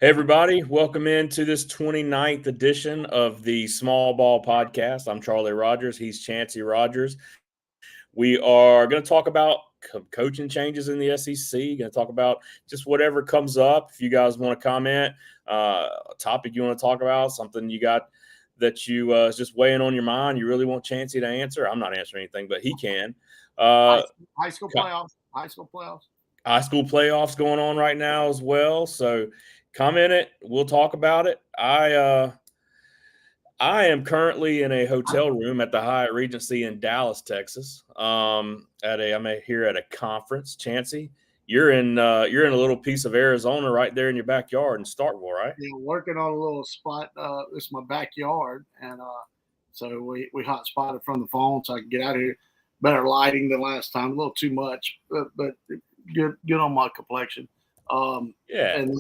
Hey, everybody. Welcome into this 29th edition of the Small Ball Podcast. I'm Charlie Rogers. He's Chancey Rogers. We are going to talk about coaching changes in the SEC, going to talk about just whatever comes up. If you guys want to comment, a topic you want to talk about, something you got that you is just weighing on your mind, you really want Chancey to answer. I'm not answering anything, but he can. High school playoffs. High school playoffs. High school playoffs going on right now as well. So comment it. We'll talk about it. I am currently in a hotel room at the Hyatt Regency in Dallas, Texas. I'm here at a conference. Chancey, you're in a little piece of Arizona right there in your backyard in Starkville, right? Yeah, working on a little spot. This is my backyard, and so we hot spotted from the phone so I can get out of here. Better lighting than last time. A little too much, but good on my complexion. Yeah. And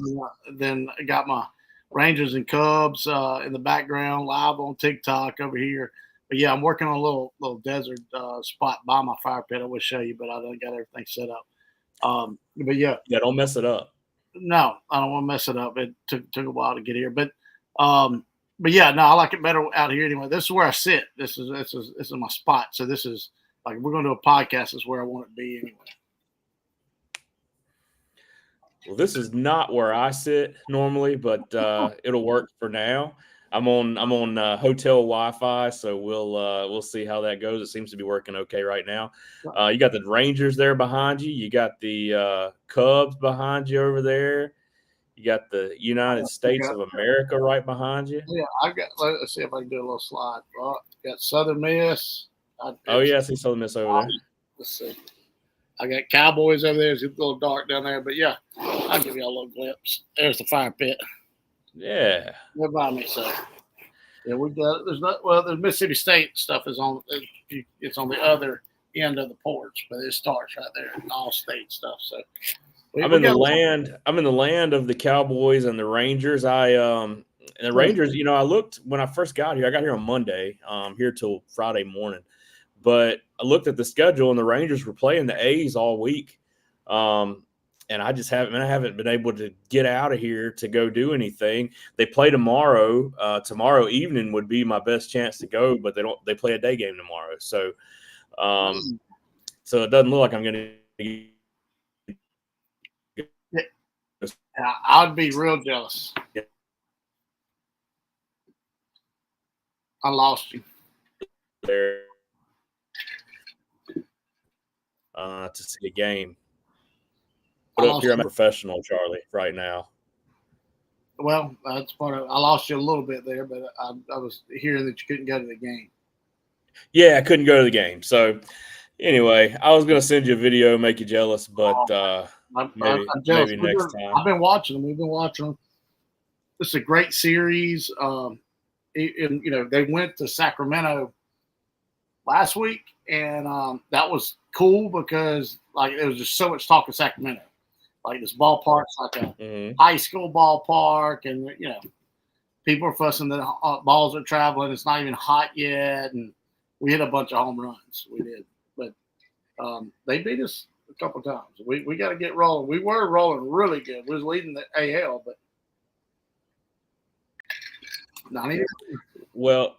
then I got my Rangers and Cubs in the background, live on TikTok over here. But yeah, I'm working on a little desert spot by my fire pit. I will show you, but I don't got everything set up. But yeah, Don't mess it up. no, I don't want to mess it up. It took a while to get here, but yeah, no, I like it better out here anyway. This is where I sit. This is my spot. So this is like we're going to do a podcast. This is where I want it to be anyway. Well, this is not where I sit normally, but it'll work for now. I'm on hotel Wi-Fi, so we'll see how that goes. It seems to be working okay right now. You got the Rangers there behind you. You got the Cubs behind you over there. You got the United States of America right behind you. Yeah, let's see if I can do a little slide. Got Southern Miss. Oh yeah, I see Southern Miss over there. Let's see. I got Cowboys over there. It's a little dark down there, but yeah, I'll give you a little glimpse. There's the fire pit. Yeah. They're by me, so yeah, we got. There's Mississippi State stuff is on. It's on the other end of the porch, but it starts right there. All state stuff. So I'm in the land of the Cowboys and the Rangers. And the Rangers, I looked when I first got here. I got here on Monday. Here till Friday morning. But I looked at the schedule, and the Rangers were playing the A's all week, and I haven't been able to get out of here to go do anything. They play tomorrow. Tomorrow evening would be my best chance to go, but they play a day game tomorrow, so so it doesn't look like I'm going to. I'd be real jealous. I lost you there. To see a game. But up here, I'm a professional, Charlie, right now. Well, that's part of it. I lost you a little bit there, but I was hearing that you couldn't go to the game. Yeah, I couldn't go to the game. So, anyway, I was going to send you a video, make you jealous, but maybe next time. I've been watching them. We've been watching them. It's a great series. They went to Sacramento last week, and that was cool because there was just so much talk of Sacramento. Like this ballpark's like a high school ballpark, and people are fussing that balls are traveling. It's not even hot yet, and we hit a bunch of home runs. We did, but they beat us a couple times. We got to get rolling. We were rolling really good. We was leading the AL, but not even. Well,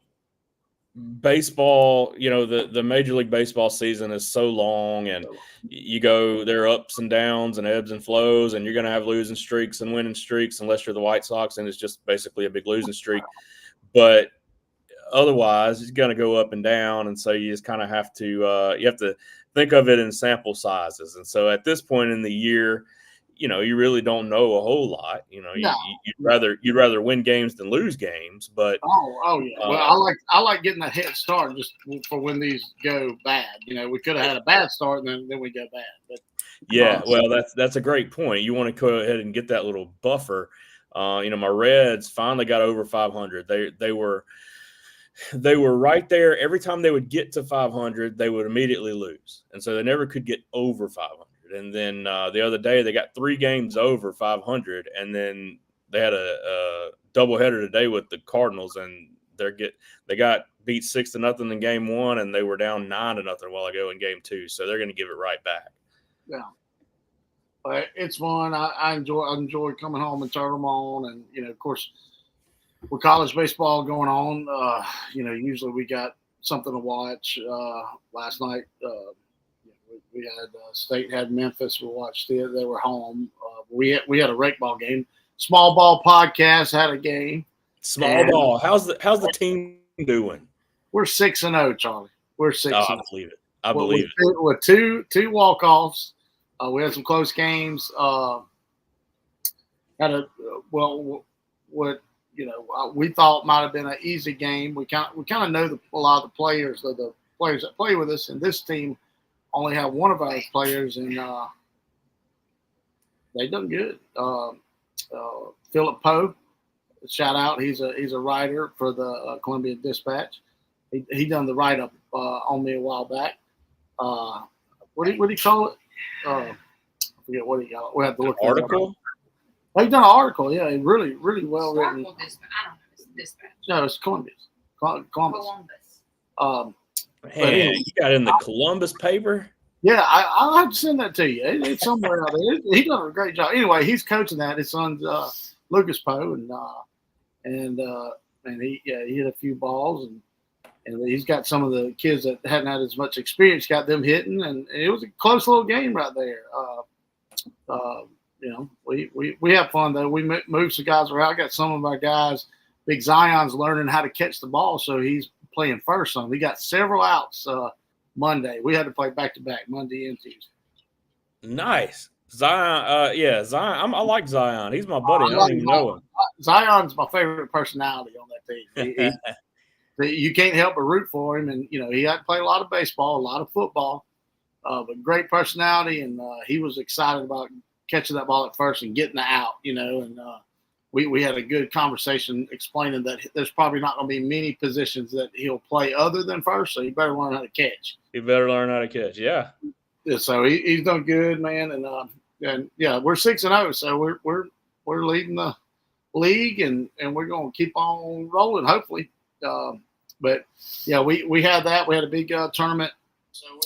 baseball, the Major League Baseball season is so long, and there are ups and downs and ebbs and flows, and you're going to have losing streaks and winning streaks unless you're the White Sox, and it's just basically a big losing streak. But otherwise, it's going to go up and down, and so you just kind of have to you have to think of it in sample sizes. And so at this point in the year, you really don't know a whole lot. You'd rather win games than lose games. But oh yeah. Well, I like getting a head start just for when these go bad. We could have had a bad start and then we go bad. But yeah, well, that's a great point. You want to go ahead and get that little buffer. My Reds finally got over 500. They were right there. Every time they would get to 500, they would immediately lose, and so they never could get over 500. And then the other day they got 3 games over 500, and then they had a doubleheader today with the Cardinals, and they got beat 6-0 in game 1, and they were down 9-0 a while ago in game 2. So they're going to give it right back. Yeah. But it's fun. I enjoy coming home and turning them on, and of course, with college baseball going on, usually we got something to watch. Last night, we had State had Memphis. We watched it. They were home. We had a rec ball game. Small Ball Podcast had a game. Small ball. How's the team doing? We're 6-0, Charlie. We're 6-0. I believe it. I believe it. With two walk-offs. We had some close games. We thought might have been an easy game. We kind of know a lot of the players that play with us, and this team only have one of our players, and they done good. Philip Poe, shout out. He's a writer for the Columbia Dispatch. He done the write up on me a while back. What do you call it? I forget what he got. We have to look at article. He done an article. Yeah, really, really well written. I don't know. It's Dispatch. No, it's Columbus. Columbus. Man, you got in the Columbus paper. Yeah, I'll have to send that to you. It's somewhere out there. He done a great job. Anyway, he's coaching that. His son's Lucas Poe, and he hit a few balls, and he's got some of the kids that hadn't had as much experience, got them hitting, and it was a close little game right there. We have fun though. We moved some guys around. I got some of our guys. Big Zion's learning how to catch the ball, so he's playing first. We got several outs. Monday. We had to play back-to-back Monday and Tuesday. Nice. Zion. Zion. I like Zion. He's my buddy. I don't even know him. Zion's my favorite personality on that team. You can't help but root for him. And, he had to play a lot of baseball, a lot of football, but great personality. And he was excited about catching that ball at first and getting it out, and we had a good conversation explaining that there's probably not going to be many positions that he'll play other than first, so you better learn how to catch. Yeah. So he's done good, man, and we're 6-0, so we're leading the league, and we're going to keep on rolling, hopefully. But yeah, we had that. We had a big tournament.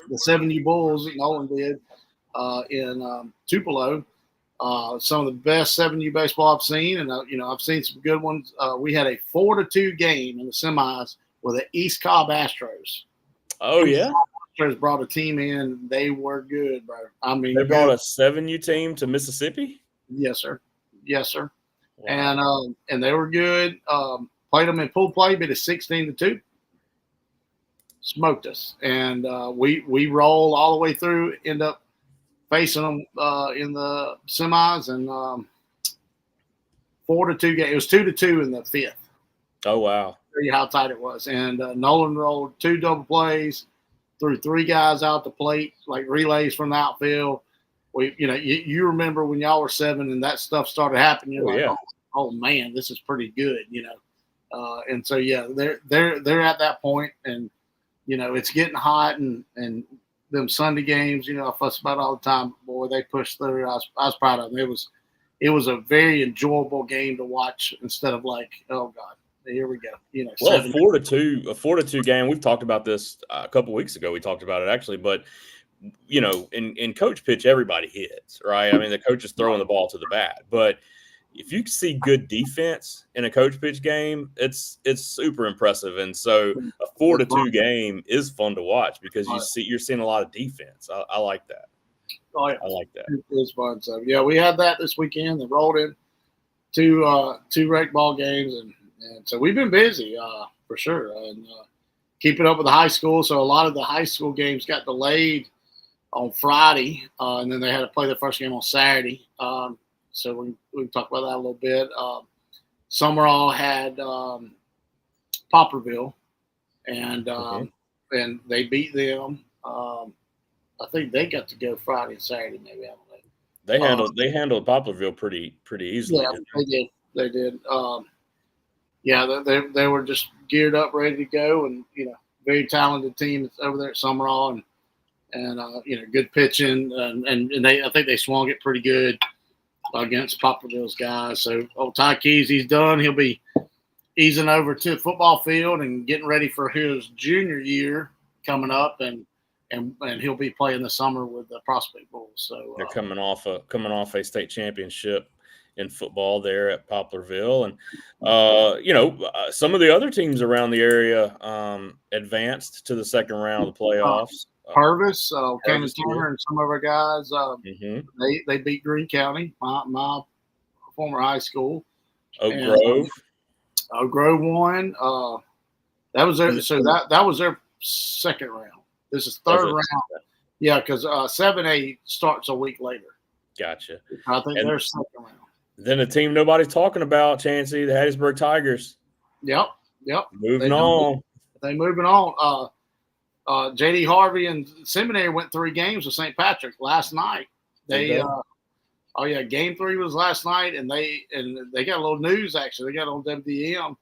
The 7U Bulls that Nolan did in Tupelo. Some of the best 7U baseball I've seen, and I've seen some good ones. We had a 4-2 game in the semis with the East Cobb Astros. Oh yeah, Astros brought a team in. They were good, bro. I mean, they brought a 7U team to Mississippi. Yes, sir. Wow. And they were good. Played them in pool play, beat us 16-2. Smoked us, and we roll all the way through. End up facing them in the semis, and 4-2 game. It was 2-2 in the fifth. Oh wow! Tell you how tight it was. And Nolan rolled 2 double plays, threw 3 guys out the plate like relays from the outfield. You remember when y'all were 7 and that stuff started happening. You're like, oh man, this is pretty good, And so yeah, they're at that point, and it's getting hot, and them Sunday games, I fuss about all the time. Boy, they pushed through. I was proud of them. It was a very enjoyable game to watch instead of like, oh God, here we go. Well, a 4-2 game. We've talked about this a couple weeks ago. We talked about it actually, but in coach pitch, everybody hits, right? I mean, the coach is throwing the ball to the bat, but if you see good defense in a coach pitch game, it's super impressive. And so a 4-2 game is fun to watch because you're seeing a lot of defense. I like that. Oh yeah, I like that. It was fun. So yeah, we had that this weekend. They rolled in two rec ball games, and so we've been busy for sure, and keeping up with the high school. So a lot of the high school games got delayed on Friday, and then they had to play the first game on Saturday. So we can talk about that a little bit. Summerall had Poplarville, and they beat them. I think they got to go Friday and Saturday, maybe. I don't know. They handled Poplarville pretty easily. Yeah, they did. They were just geared up, ready to go, and very talented team over there at Summerall, and good pitching, and I think they swung it pretty good against Poplarville's guys. So Ty Keys, he's done. He'll be easing over to the football field and getting ready for his junior year coming up, and and he'll be playing this summer with the Prospect Bulls. So they're coming off a state championship in football there at Poplarville, and some of the other teams around the area advanced to the second round of the playoffs. Purvis, Cameron Purvis, Turner, and some of our guys, Mhm. they beat Greene County, my former high school. Oak And, Grove. Oak Grove won. That was their second round. This is third round. Yeah, because 7A starts a week later. Gotcha. I think they're second round. Then a team nobody's talking about, Chancey, the Hattiesburg Tigers. Yep. Moving on. They moving on. JD Harvey and Seminary went 3 games with St. Patrick last night. Game 3 was last night, and they got a little news actually. They got on WDM.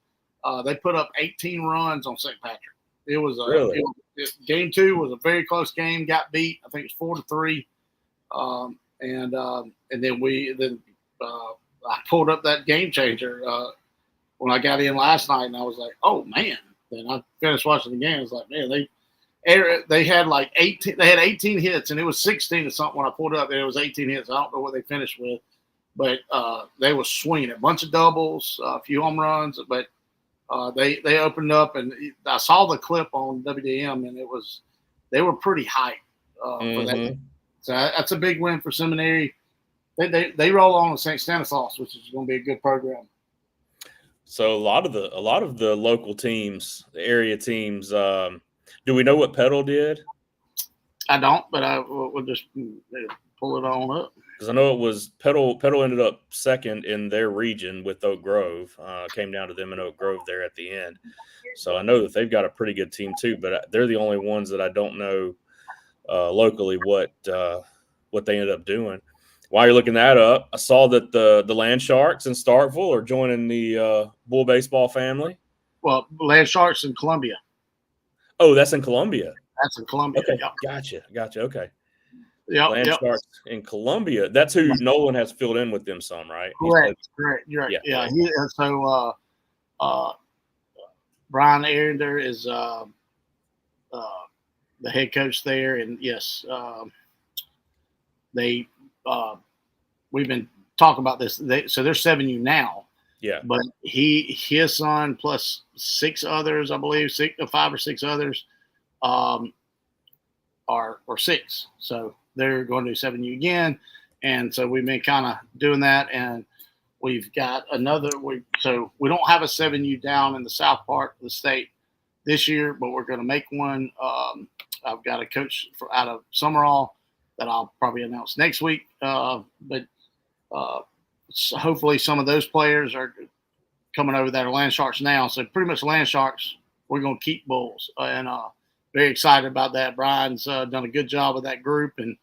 They put up 18 runs on St. Patrick. It was Really? Game 2 was a very close game. Got beat. I think it was 4-3. And then I pulled up that Game Changer when I got in last night, and I was like, oh man. Then I finished watching the game. I was like, man, they had like 18. They had 18 hits, and it was 16 or something when I pulled it up. There was 18 hits. I don't know what they finished with, but they were swinging a bunch of doubles, a few home runs. But they opened up, and I saw the clip on WDM, and they were pretty hyped for that. So that's a big win for Seminary. They roll on to St. Stanislaus, which is going to be a good program. So a lot of the local teams, the area teams. Do we know what Petal did? I don't, but we'll just pull it on up. Because I know it was Petal ended up second in their region with Oak Grove. Came down to them in Oak Grove there at the end. So I know that they've got a pretty good team too, but they're the only ones that I don't know locally what they ended up doing. While you're looking that up, I saw that the Land Sharks in Starkville are joining the Bull baseball family. Well, Land Sharks in Columbia. Oh, that's in Columbia. That's in Columbia. Okay, yep. gotcha. Okay. Land Sharks in Columbia. That's who Nolan has filled in with them some, right? Correct. You're right. Yeah. So Brian Arender is the head coach there, and yes, we've been talking about this. So they're 7U now. Yeah. But his son plus 6 others, I believe, 5 or 6 others, are 6. So they're going to do 7U again. And so we've been kind of doing that. And we've got so we don't have a 7U down in the south part of the state this year, but we're going to make one. I've got a coach out of Summerall that I'll probably announce next week. But hopefully some of those players are coming over that are Land Sharks now. So pretty much Land Sharks, we're going to keep Bulls. And very excited about that. Brian's done a good job with that group, and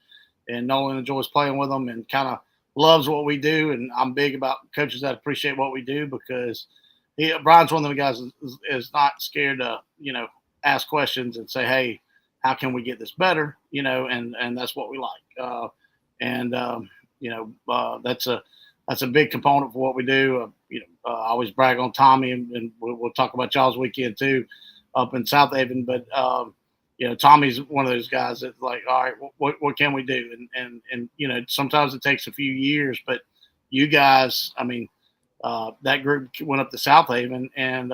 Nolan enjoys playing with them and kind of loves what we do. And I'm big about coaches that appreciate what we do, because Brian's one of the guys is not scared to, ask questions and say, hey, how can we get this better? And that's what we like. That's a big component for what we do. I always brag on Tommy, and we'll talk about y'all's weekend too, up in South Haven. But Tommy's one of those guys that's like, all right, what can we do? And sometimes it takes a few years, but you guys, that group went up to South Haven and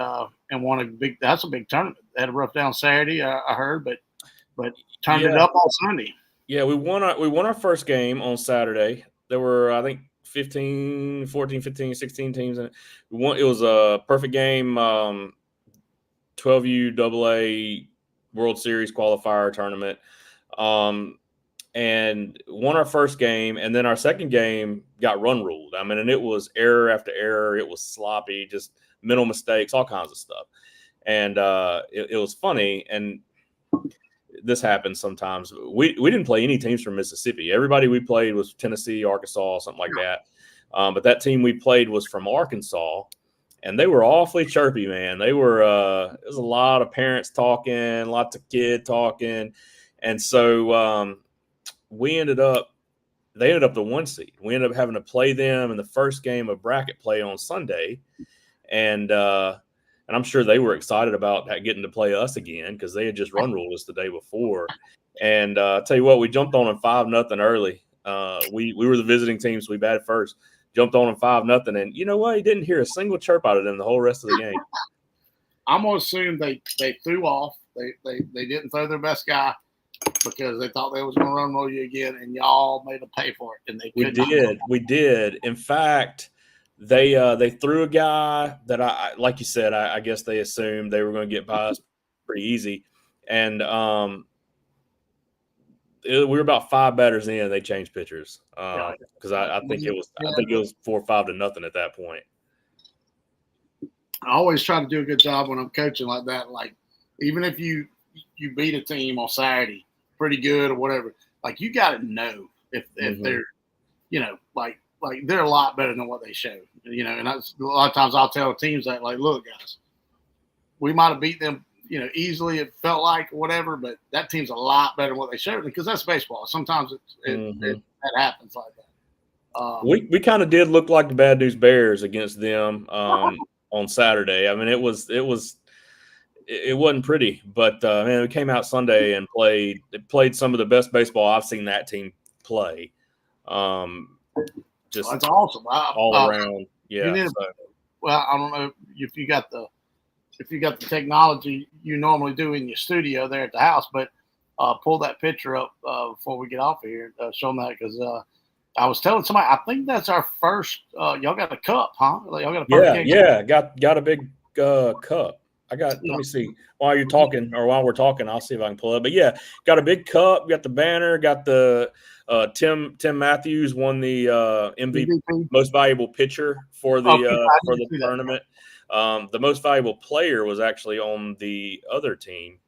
won that's a big tournament. They had a rough down Saturday, I heard, but turned it up on Sunday. Yeah, we won our first game on Saturday. There were, I think, 15, 16 teams in it. It was a perfect game, 12U AA World Series qualifier tournament. And won our first game, and then our second game got run ruled. And it was error after error. It was sloppy, just mental mistakes, all kinds of stuff. And it was funny, and this happens sometimes. We didn't play any teams from Mississippi. Everybody we played was Tennessee, Arkansas, something like that. But that team we played was from Arkansas, and they were awfully chirpy, man. They were there was a lot of parents talking, lots of kid talking, and so they ended up the 1 seed. We ended up having to play them in the first game of bracket play on Sunday, and I'm sure they were excited about getting to play us again, because they had just run ruled us the day before. And I tell you what, we jumped on them 5-0 early. We were the visiting team, so we batted first. Jumped on them 5-0, and you know what? You didn't hear a single chirp out of them the whole rest of the game. I'm gonna assume they threw off. They didn't throw their best guy because they thought they was gonna run roll you again, and y'all made them pay for it. And they We could not. did. We did. In fact, they threw a guy that I like you said. I guess they assumed they were going to get by us pretty easy, and we were about 5 batters in. They changed pitchers because I think it was 4 or 5-0 at that point. I always try to do a good job when I'm coaching like that. Like, even if you beat a team on Saturday pretty good or whatever, like, you got to know if they're, you know, like they're a lot better than what they show, you know. And a lot of times I'll tell teams that, like, look, guys, we might have beat them, you know, easily, it felt like, or whatever, but that team's a lot better than what they showed, because that's baseball. Sometimes that happens like that. We kind of did look like the Bad News Bears against them on Saturday. I mean, it wasn't pretty, but man, we came out Sunday and played some of the best baseball I've seen that team play. Just that's awesome. all around. Yeah. Well, I don't know if you got the technology you normally do in your studio there at the house, but pull that picture up before we get off of here. Show them that, because I was telling somebody, I think that's our first. Y'all got a cup, huh? Y'all got a perfect game? Yeah. Got a big cup. Let me see. While you're talking, or while we're talking, I'll see if I can pull it. But yeah, got a big cup. Got the banner. Got the Tim Matthews won the MVP, most valuable pitcher for the tournament. The most valuable player was actually on the other team,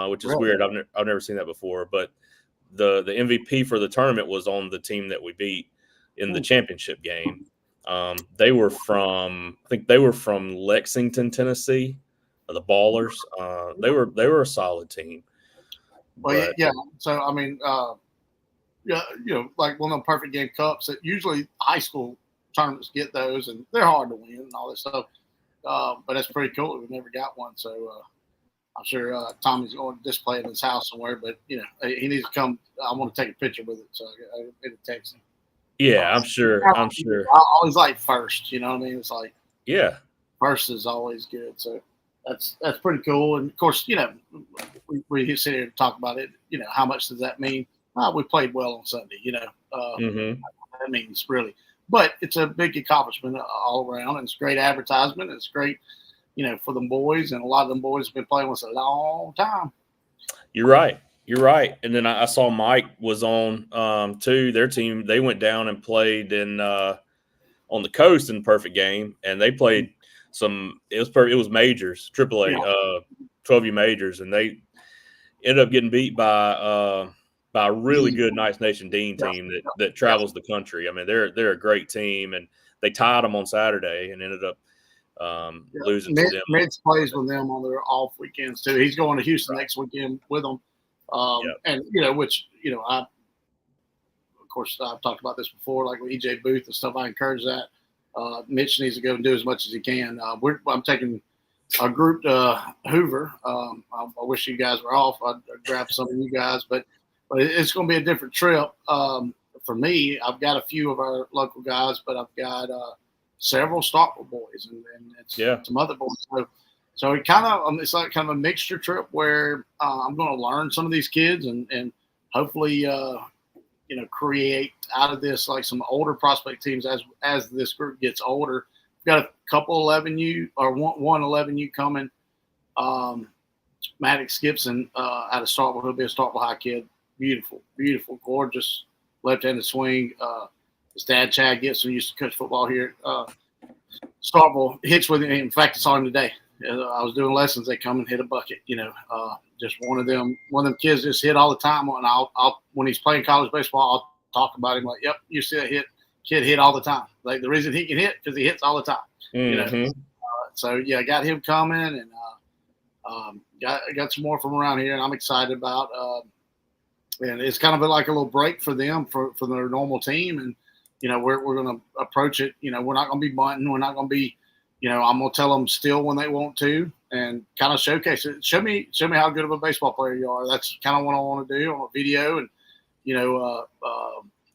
which is weird. I've never seen that before. But the MVP for the tournament was on the team that we beat in the championship game. They were from Lexington, Tennessee. The Ballers. They were a solid team. Well, yeah. So I mean, yeah, you know, like one of the perfect game cups that usually high school tournaments get those, and they're hard to win and all this stuff. But that's pretty cool. We never got one, so I'm sure Tommy's going to display it in his house somewhere. But you know, he needs to come. I want to take a picture with it, so I made a text him. Yeah, I'm sure. I always like first. You know what I mean? It's like, yeah, first is always good. So that's pretty cool. And of course, you know, we sit here and talk about it. You know, how much does that mean? We played well on Sunday. You know, that means really. But it's a big accomplishment all around, and it's great advertisement. It's great, you know, for them boys, and a lot of them boys have been playing with us a long time. You're right. And then I saw Mike was on too. Their team, they went down and played on the coast in the perfect game, and they played some. It was majors, AAA, 12U majors, and they ended up getting beat by a really good Nice Nation Dean team that travels the country. I mean, they're a great team, and they tied them on Saturday and ended up losing to them. Mids plays with them on their off weekends too. He's going to Houston next weekend with them, and you know, which, you know, of course I've talked about this before, like with EJ Booth and stuff. I encourage that. Mitch needs to go and do as much as he can. I'm taking a group to Hoover. I wish you guys were off. I'd grab some of you guys, but it's going to be a different trip. For me, I've got a few of our local guys, but I've got several Starkville boys and some other boys. So it kind of it's like kind of a mixture trip where I'm going to learn some of these kids and hopefully you know, create out of this like some older prospect teams as this group gets older. We've got a couple 11U or one 11U coming. Maddox Gibson out of Starkville. He'll be a Starkville High kid. Beautiful, gorgeous left-handed swing. His dad, Chad Gibson, used to coach football here at Starkville. Hits with him. In fact, I saw him today. I was doing lessons. They come and hit a bucket. You know, just one of them kids just hit all the time. And I'll when he's playing college baseball, I'll talk about him like, "Yep, you see that kid hit all the time." Like the reason he can hit because he hits all the time. You know, so yeah, I got him coming, and got some more from around here, and I'm excited about. And it's kind of like a little break for them for their normal team. And, you know, we're going to approach it. You know, we're not going to be bunting. We're not going to be, I'm gonna tell them still when they want to, and kind of showcase it. Show me how good of a baseball player you are. That's kind of what I want to do on a video, and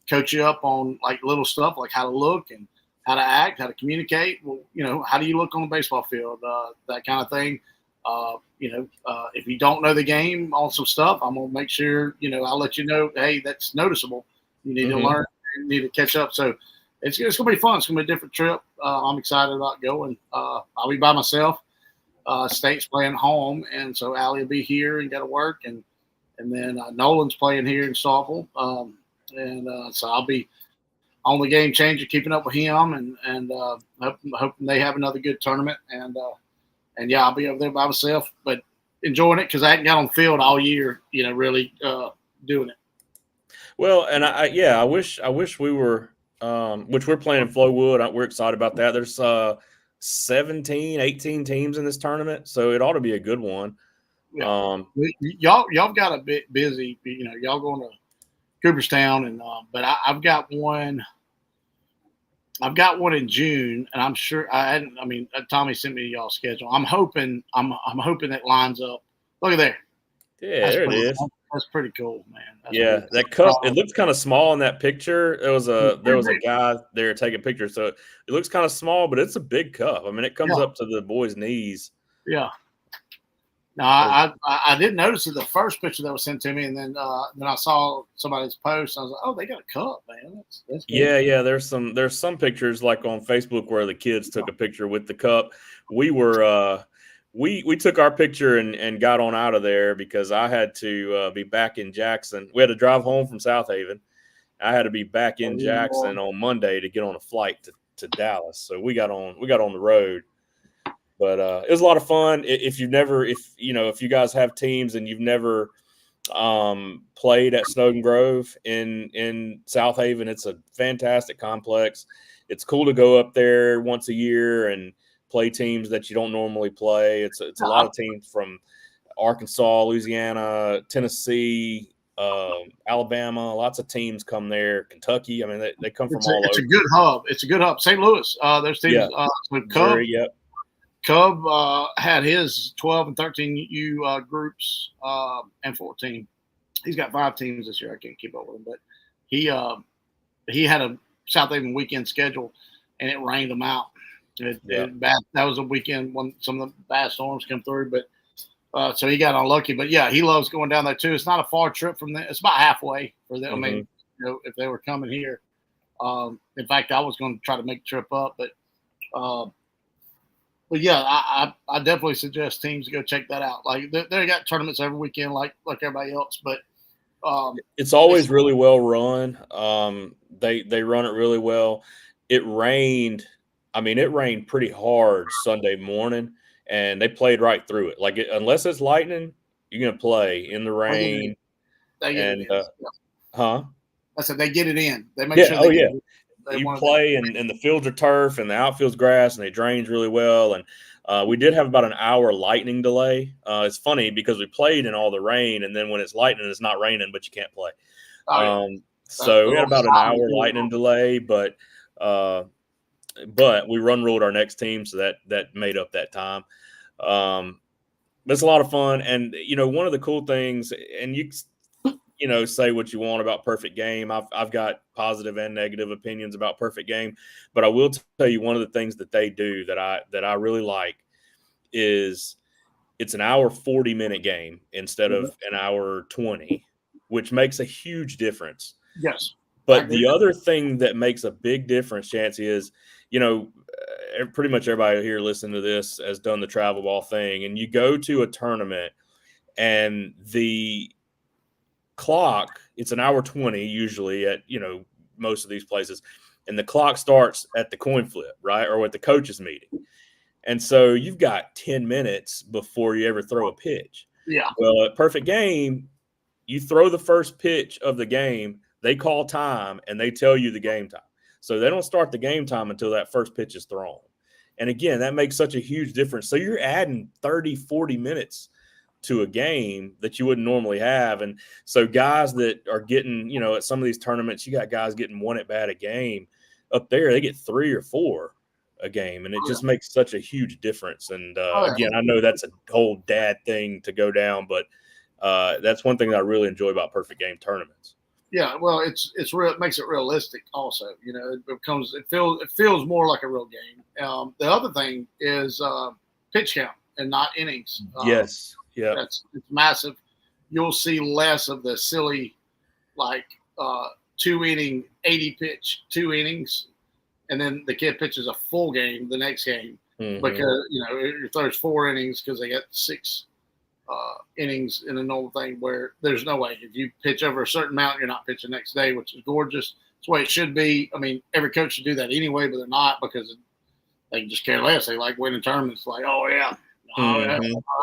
coach you up on like little stuff like how to look and how to act, how to communicate. Well, how do you look on the baseball field? That kind of thing. If you don't know the game on some stuff, I'm gonna make sure I'll let you know. Hey, that's noticeable. You need to learn. You need to catch up. So it's gonna be fun. It's gonna be a different trip. I'm excited about going. I'll be by myself. State's playing home, and so Allie will be here and got to work, and then Nolan's playing here in Starkville, so I'll be on the Game Changer, keeping up with him, and hoping they have another good tournament, and yeah, I'll be over there by myself, but enjoying it because I hadn't got on the field all year, really doing it. Well, and I wish we were, which we're playing in Flowwood. We're excited about that. There's 17, 18 teams in this tournament, so it ought to be a good one. Yeah. Y'all got a bit busy, y'all going to Cooperstown, and but I've got one. I've got one in June, and I'm sure Tommy sent me y'all's schedule. I'm hoping it lines up. Look at there. Yeah, there it is. That's pretty cool, man. That cup. It looks kind of small in that picture. There was a guy there taking pictures, so it looks kind of small, but it's a big cup. I mean, it comes up to the boys' knees. Yeah. Now I did notice it the first picture that was sent to me, and then I saw somebody's post. And I was like, "Oh, they got a cup, man." That's cool. Yeah. There's some pictures like on Facebook where the kids took a picture with the cup. We were we took our picture and got on out of there because I had to be back in Jackson. We had to drive home from South Haven. I had to be back in Jackson on Monday to get on a flight to Dallas. So we got on the road. But it was a lot of fun. If you guys have teams and you've never played at Snowden Grove in South Haven, it's a fantastic complex. It's cool to go up there once a year and play teams that you don't normally play. It's a lot of teams from Arkansas, Louisiana, Tennessee, Alabama. Lots of teams come there. Kentucky. I mean, they come from all over. It's a good hub. It's a good hub. St. Louis. There's teams. Missouri, yep. Cub had his 12 and 13 U groups and 14. He's got 5 teams this year. I can't keep up with him, but he had a South Haven weekend schedule, and it rained them out. That was a weekend when some of the bad storms come through, but so he got unlucky. But yeah, he loves going down there too. It's not a far trip from there. It's about halfway for them. Mm-hmm. I mean, if they were coming here, in fact, I was going to try to make the trip up, but yeah, I definitely suggest teams to go check that out. Like they got tournaments every weekend, like everybody else, but it's always really well run. They run it really well. It rained. I mean, it rained pretty hard Sunday morning, and they played right through it. Like unless it's lightning, you're gonna play in the rain. They get it in. Huh? I said they get it in. They make sure. You play, and the fields are turf, and the outfield's grass, and it drains really well. And we did have about an hour lightning delay. It's funny because we played in all the rain, and then when it's lightning, it's not raining, but you can't play. So we had about an hour lightning delay, but we ruled our next team, so that made up that time. But it's a lot of fun, and one of the cool things, and you say what you want about Perfect Game. I've got positive and negative opinions about Perfect Game, but I will tell you one of the things that they do that I really like is it's an hour 40-minute game instead of an hour 20, which makes a huge difference. Yes. But the other thing that makes a big difference, Chancey, is pretty much everybody here listening to this has done the travel ball thing, and you go to a tournament and the clock, it's an hour 20 usually at most of these places, and the clock starts at the coin flip, right, or at the coaches meeting, and so you've got 10 minutes before you ever throw a pitch. Yeah. Well, at Perfect Game, you throw the first pitch of the game, they call time, and they tell you the game time, so they don't start the game time until that first pitch is thrown. And again, that makes such a huge difference. So you're adding 30-40 minutes to a game that you wouldn't normally have. And so guys that are getting, at some of these tournaments, you got guys getting 1 at bat a game. Up there, they get 3 or 4. a game, and it just makes such a huge difference. And Oh, yeah. again, I know that's a whole dad thing to go down, but that's one thing that I really enjoy about perfect game tournaments. Yeah, well, it's real. It makes it realistic. Also, it feels more like a real game. The other thing is pitch count and not innings. Yes, yeah, it's massive. You'll see less of the silly, like 2-inning, 80-pitch, 2 innings, and then the kid pitches a full game the next game because it throws 4 innings because they got 6 innings in a normal thing where there's no way if you pitch over a certain amount, you're not pitching next day, which is gorgeous. It's the way it should be. I mean, every coach should do that anyway, but they're not because they can just care less. They like winning tournaments. Like, oh yeah, I'll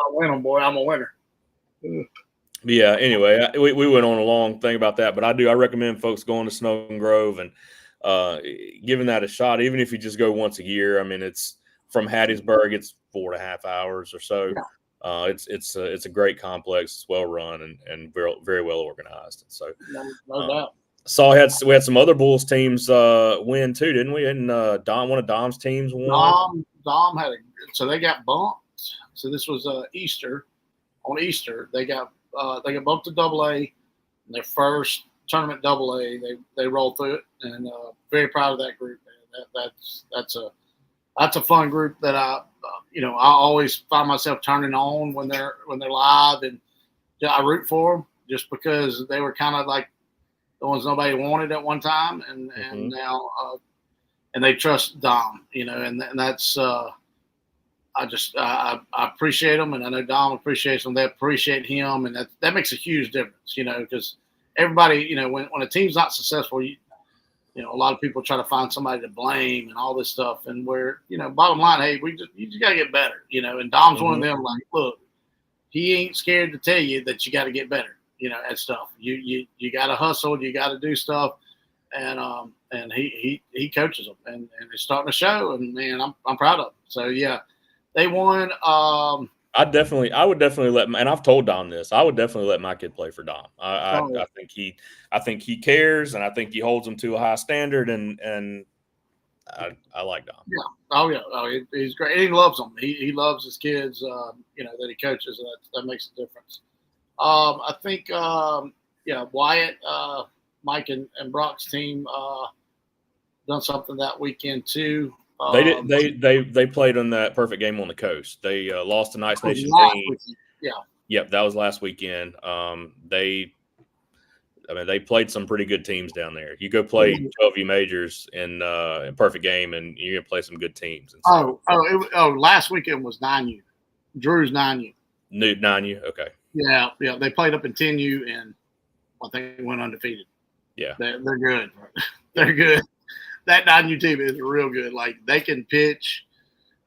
win them, boy. I'm a winner. Yeah. Anyway, we went on a long thing about that, but I recommend folks going to Snow and Grove and giving that a shot, even if you just go once a year. I mean, it's from Hattiesburg. It's 4.5 hours or so. Yeah. It's a great complex. It's well run and very, very well organized. So no doubt. Saw we had some other Bulls teams win too, didn't we? And one of Dom's teams won. Dom had so they got bumped. So this was Easter. On Easter, they got bumped to AA. Their first tournament AA. They rolled through it, and very proud of that group. Man. That's a fun group that I always find myself turning on when they're live, and I root for them just because they were kind of like the ones nobody wanted at one time, and now and they trust Dom, and that's I appreciate them, and I know Dom appreciates them. They appreciate him, and that makes a huge difference, because everybody, when a team's not successful, a lot of people try to find somebody to blame and all this stuff. And bottom line, hey, you just got to get better, and Dom's one of them. Like, look, he ain't scared to tell you that you got to get better, at stuff. You got to hustle, you got to do stuff, and he coaches them, and it's starting to show. And man, I'm proud of him. So yeah, they won. I would definitely and I've told Dom this. I would definitely let my kid play for Dom. I think he cares, and I think he holds them to a high standard, and I like Dom. Yeah. Oh yeah. He's great. And he loves them. He loves his kids. That he coaches, and that makes a difference. I think Wyatt, Mike, and Brock's team done something that weekend too. They played on that perfect game on the coast. They lost to Nice Nation team. Yeah. Yep, that was last weekend. They played some pretty good teams down there. You go play 12U majors in perfect game, and you're gonna play some good teams. And last weekend was 9U. Drew's 9U. New 9U. Okay. Yeah. They played up in 10U, and I think they went undefeated. Yeah, they're good. They're good. That 9U team is real good. Like, they can pitch,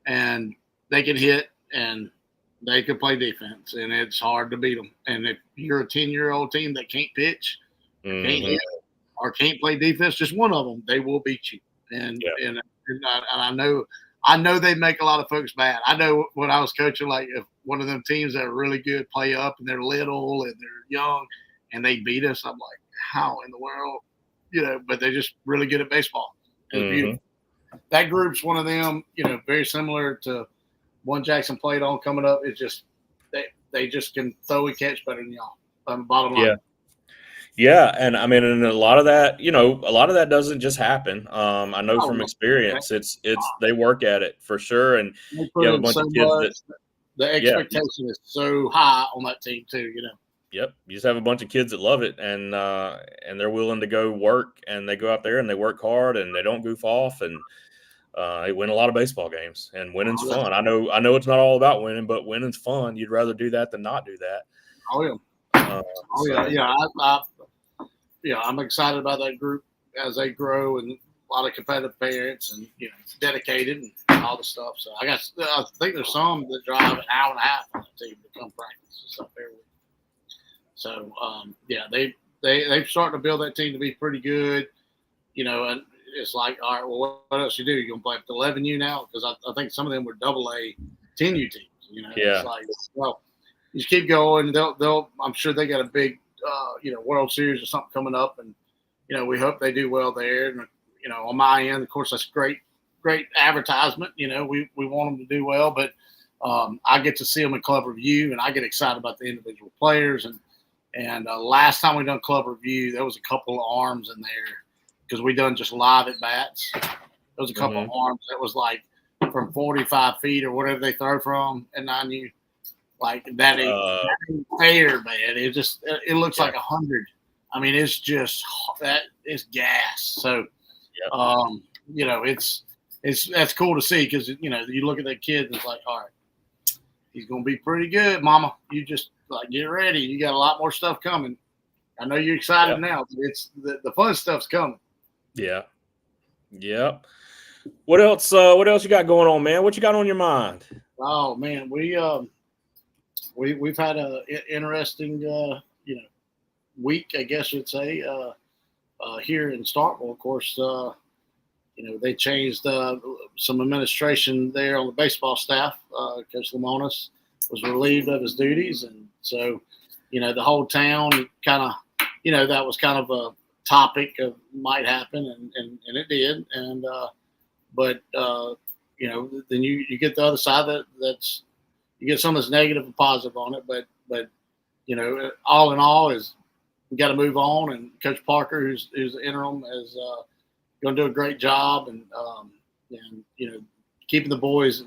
and they can hit, and they can play defense, and it's hard to beat them. And if you're a 10-year-old team that can't pitch, can't hit, or can't play defense, just one of them, they will beat you. And I know they make a lot of folks mad. I know when I was coaching, like, if one of them teams that are really good play up and they're little and they're young and they beat us, I'm like, how in the world? But they're just really good at baseball. It's beautiful. That group's one of them, very similar to one Jackson played on coming up. It's just they just can throw and catch better than y'all. Bottom line. Yeah, and I mean, and a lot of that doesn't just happen. I know from experience, it's they work at it for sure, and you have a bunch of kids the expectation is so high on that team too. Yep, you just have a bunch of kids that love it, and they're willing to go work, and they go out there and they work hard, and they don't goof off, and they win a lot of baseball games, and winning's fun. I know it's not all about winning, but winning's fun. You'd rather do that than not do that. Oh yeah. I'm excited about that group as they grow, and a lot of competitive parents, and dedicated and all the stuff. So I think there's some that drive an hour and a half on the team to come practice and stuff every week. So they've started to build that team to be pretty good, and it's like, all right, well, what else you do? You gonna play up to 11U now? Because I think some of them were AA 10U teams. It's like, well, you just keep going. They'll I'm sure they got a big World Series or something coming up, and we hope they do well there. And on my end, of course, that's great great advertisement. You know, we want them to do well, but I get to see them in club review, and I get excited about the individual players. And last time we done club review, there was a couple of arms in there because we done just live at bats. There was a couple of arms that was like from 45 feet or whatever they throw from, and I knew like that ain't fair, man. It looks like 100. I mean, it's just that it's gas. So, you know, that's cool to see because you know you look at that kid and it's like, all right, he's gonna be pretty good, Mama. You just like get ready. You got a lot more stuff coming. I know you're excited now, but it's the fun stuff's coming. Yeah. Yep. What else? What else you got going on, man? What you got on your mind? Oh man, we've had a interesting you know week, I guess you'd say, here in Starkville. Of course, you know they changed some administration there on the baseball staff. Coach Lamonis was relieved of his duties, and so you know the whole town kind of, you know, that was kind of a topic of might happen, and it did, and but you know then you get the other side that's you get some that's negative and positive on it, but you know all in all is we got to move on, and Coach Parker, who's the interim, is going to do a great job, and you know keeping the boys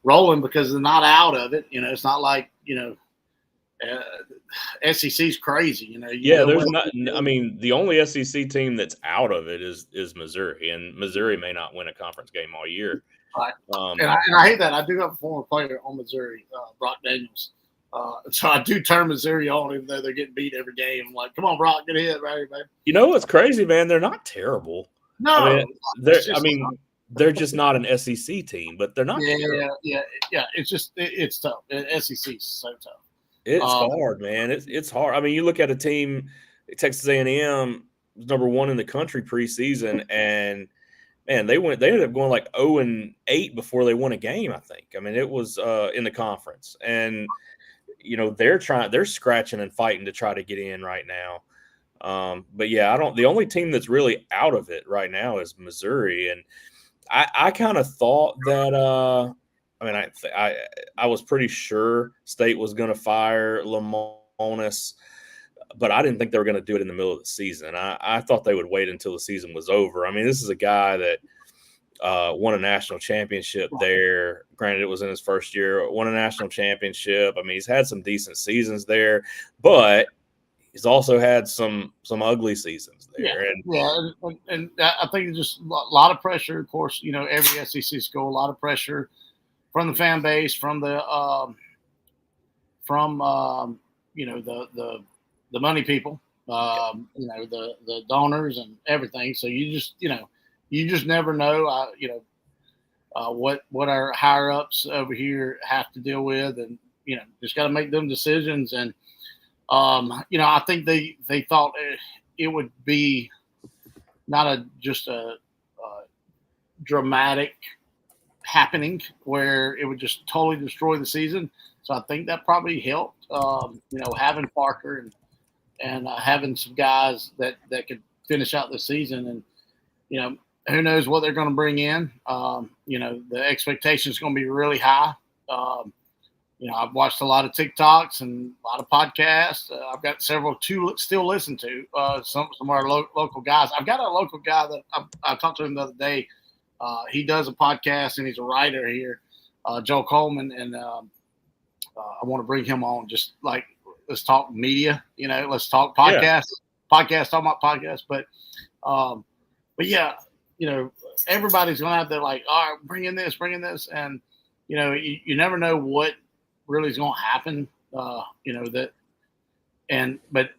rolling because they're not out of it. You know, it's not like you know SEC's crazy. You know, there's not. I mean, the only SEC team that's out of it is Missouri, and Missouri may not win a conference game all year. Right. And I hate that. I do have a former player on Missouri, Brock Daniels. So I do turn Missouri on, even though they're getting beat every game. I'm like, come on, Brock, get ahead, right, baby. You know what's crazy, man? They're not terrible. No, they're just not an SEC team, but they're not. Yeah. It's just it's tough. SEC is so tough. It's hard, man. It's hard. I mean, you look at a team, Texas A&M was number 1 in the country preseason, and man, they ended up going like 0-8 before they won a game, I think. I mean, it was in the conference, and you know they're scratching and fighting to try to get in right now. But yeah, the only team that's really out of it right now is Missouri, and I kind of thought that I mean, I was pretty sure State was going to fire Lamonis, but I didn't think they were going to do it in the middle of the season. I thought they would wait until the season was over. I mean, this is a guy that won a national championship there. Granted, it was in his first year. Won a national championship. I mean, he's had some decent seasons there, but he's also had some ugly seasons there. And I think it's just a lot of pressure. Of course, you know, every SEC school, a lot of pressure from the fan base, from the you know the money people, you know the donors and everything. So you just never know. You know what our higher ups over here have to deal with, and you know just got to make them decisions. And you know I think they thought it would be not just a dramatic happening where it would just totally destroy the season. So I think that probably helped, you know, having Parker and having some guys that could finish out the season. And, you know, who knows what they're going to bring in. You know, the expectation is going to be really high. You know, I've watched a lot of TikToks and a lot of podcasts. I've got several to still listen to, some of our local guys. I've got a local guy that I talked to him the other day. He does a podcast and he's a writer here, Joe Coleman, and I want to bring him on. Just like let's talk media, you know, let's talk podcasts, talking about podcasts. But yeah, you know, everybody's gonna have to like, all right, bring in this, and you know, you never know what really is gonna happen. You know that, but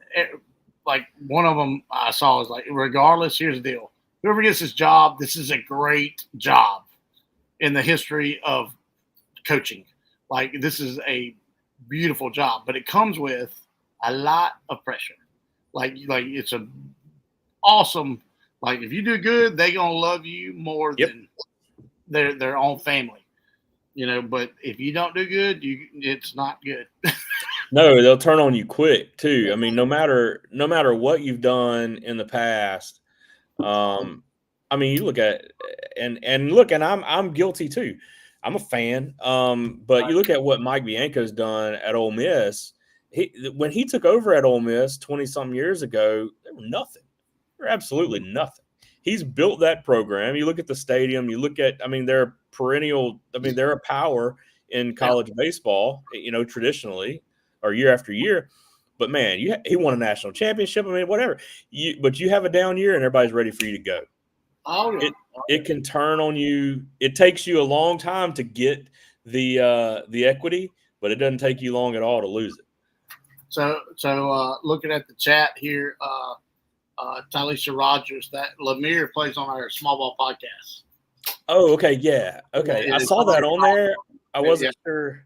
like one of them I saw is like, regardless, here's the deal. Whoever gets this job, this is a great job in the history of coaching. Like this is a beautiful job, but it comes with a lot of pressure. Like it's a awesome. Like if you do good, they're gonna love you more than their own family. You know, but if you don't do good, it's not good. No, they'll turn on you quick too. I mean, no matter what you've done in the past. I I mean, you look at and I'm guilty too. I'm a fan. But you look at what Mike Bianco's done at Ole Miss. When he took over at Ole Miss 20-some years ago, they were nothing. They're absolutely nothing. He's built that program. You look at the stadium. You look at, I mean, they're perennial. I mean, they're a power in college baseball, traditionally or year after year. But man, he won a national championship. I mean, whatever. But you have a down year, and everybody's ready for you to go. Oh yeah. It can turn on you. It takes you a long time to get the equity, but it doesn't take you long at all to lose it. So looking at the chat here, Talisha Rogers, that Lemire plays on our small ball podcast. Oh, okay, yeah, okay. I saw that on there. I wasn't sure.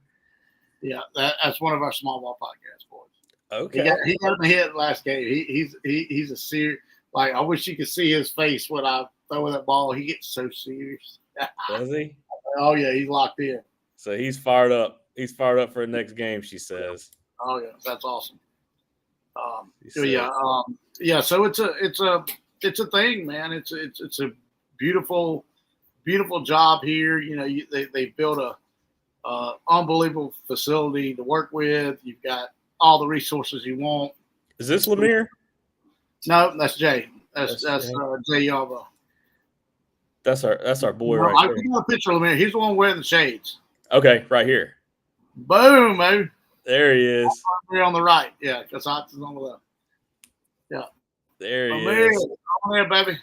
Yeah, that's one of our small ball podcast boys. Okay, he got him a hit last game. He's a serious. Like, I wish you could see his face when I throw that ball. He gets so serious. Does he? Oh yeah, he's locked in. So he's fired up. He's fired up for the next game, she says. Oh yeah, that's awesome. Yeah. So it's a thing, man. It's a beautiful job here. They built a unbelievable facility to work with. You've got all the resources you want. Is this Lemire? No, that's Jay. That's Jay Yalvo. That's our boy I right there. got a picture of Lemire. He's the one wearing the shades. Okay, right here. Boom, man. There he is. Here on the right. Yeah, because Hot's on the left. Yeah. There he Lemire, is. on there, baby.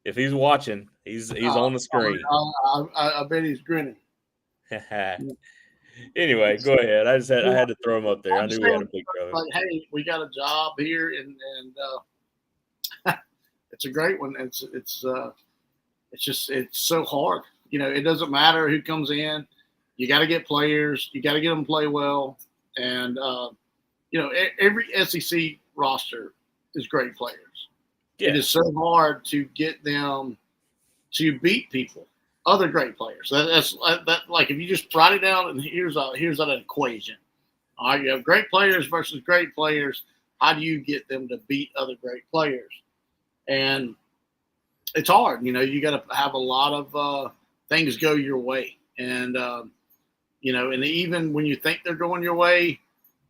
If he's watching, he's on the screen. I bet he's grinning. Anyway, go ahead. I had to throw him up there. I knew we had a picture of him. Like, hey, we got a job here, and it's a great one. It's so hard. It doesn't matter who comes in. You got to get players. You got to get them to play well, and every SEC roster is great players. Yeah. It is so hard to get them to beat people. Other great players. That's like if you just write it down and here's an equation. All right, you have great players versus great players. How do you get them to beat other great players? And it's hard. You got to have a lot of things go your way. And and even when you think they're going your way,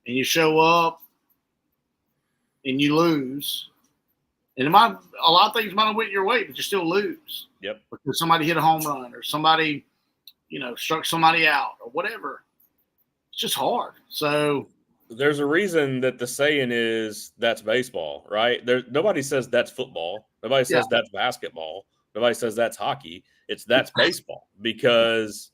and you show up and you lose. And a lot of things might have went your way, but you still lose. Yep. Because somebody hit a home run or somebody, struck somebody out or whatever. It's just hard. So there's a reason that the saying is that's baseball, right? Nobody says that's football. Nobody says that's basketball. Nobody says that's hockey. That's baseball, because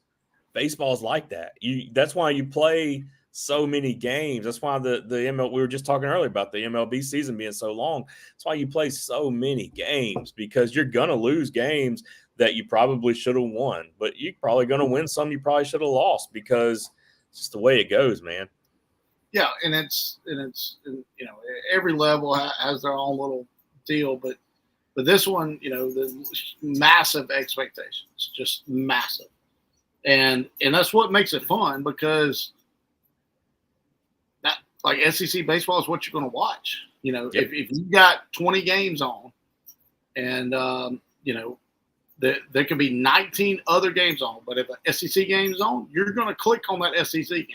baseball is like that. That's why you play so many games. That's why the ML, we were just talking earlier about the MLB season being so long. That's why you play so many games, because you're going to lose games that you probably should have won, but you're probably going to win some you probably should have lost, because it's just the way it goes, man. Yeah. And it's every level has their own little deal, but this one, the massive expectations, just massive. And that's what makes it fun, because like SEC baseball is what you're going to watch. Yep. If you got 20 games on, and there could be 19 other games on, but if an SEC game is on, you're going to click on that SEC game.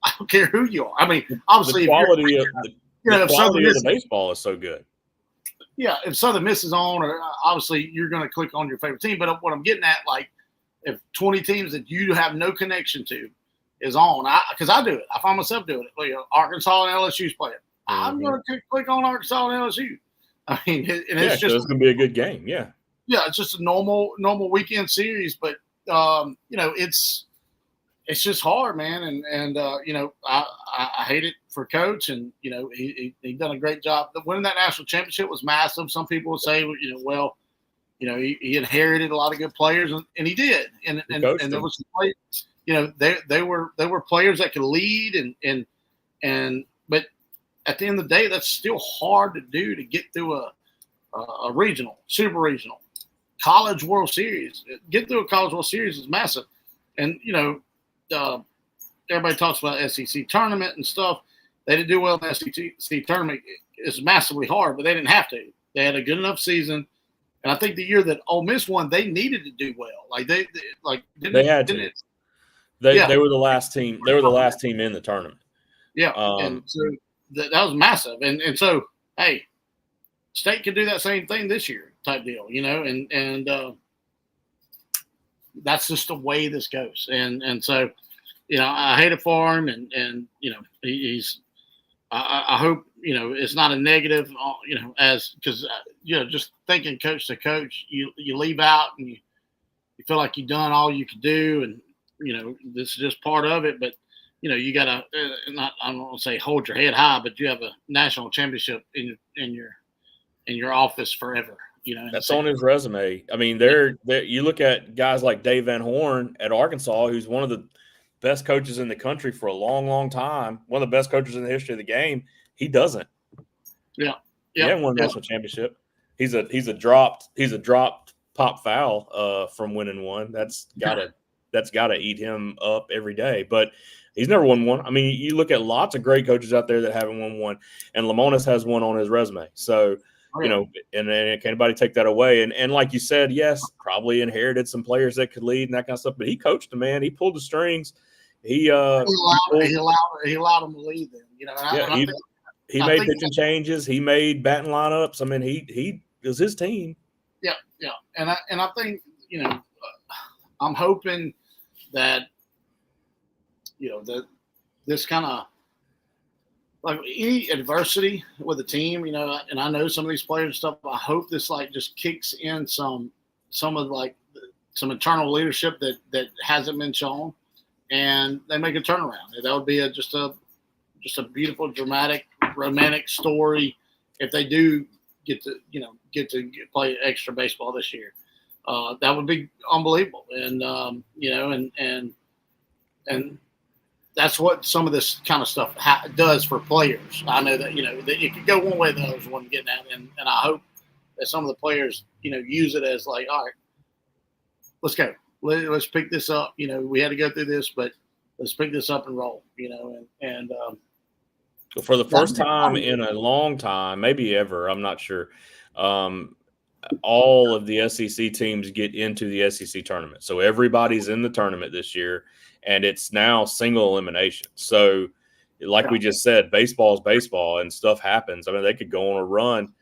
I don't care who you are. I mean, obviously, the quality of the baseball is so good. Yeah, if Southern Miss is on, or obviously you're going to click on your favorite team. But what I'm getting at, like, if 20 teams that you have no connection to is on, because I do it. I find myself doing it. Arkansas and LSU's playing. Mm-hmm. I'm going to click on Arkansas and LSU. I mean, it's just going to be a good game. Yeah. Yeah, it's just a normal weekend series, but it's just hard, man. And I hate it for Coach, and he done a great job. Winning that national championship was massive. Some people would say, he inherited a lot of good players, and he did. And there was some players, they were players that could lead, but at the end of the day, that's still hard to do, to get through a regional, super regional, college World Series. Get through a college World Series is massive, and everybody talks about SEC tournament and stuff. They didn't do well in the SEC tournament. It's massively hard, but they didn't have to. They had a good enough season And I think the year that Ole Miss won, they needed to do well. Like they had to. They were the last team. They were the last team in the tournament. Yeah, and so that was massive. And so, hey, State could do that same thing this year, type deal, and that's just the way this goes. And so, I hate it for him, and he's. I hope it's not a negative, because just thinking coach to coach, you leave out and you feel like you've done all you could do, and this is just part of it. But you gotta I don't want to say hold your head high, but you have a national championship in your office forever. That's on his resume. I mean, you look at guys like Dave Van Horn at Arkansas, who's one of the best coaches in the country for a long, long time. One of the best coaches in the history of the game. He doesn't. Yeah. He hasn't won a national championship. He's a dropped pop foul from winning one. That's gotta eat him up every day. But he's never won one. I mean, you look at lots of great coaches out there that haven't won one, and Lemonis has one on his resume. So, and can anybody take that away? And like you said, yes, probably inherited some players that could lead and that kind of stuff. But he coached the man. He pulled the strings. He allowed him to lead them. He made pitching changes. He made batting lineups. I mean, he was his team. Yeah, and I think I'm hoping that that this kind of like any adversity with the team, and I know some of these players and stuff. I hope this just kicks in some of some internal leadership that hasn't been shown, and they make a turnaround. That would be just a beautiful, dramatic, romantic story if they do get to play extra baseball this year. That would be unbelievable, and and that's what some of this kind of stuff does for players. I know that that it could go one way or the other is what I'm getting at, and I hope that some of the players use it as all right, let's go, let's pick this up. We had to go through this, but let's pick this up and roll. For the first time in a long time, maybe ever, I'm not sure. All of the SEC teams get into the SEC tournament. So everybody's in the tournament this year, and it's now single elimination. So like we just said, baseball is baseball and stuff happens. I mean, they could go on a run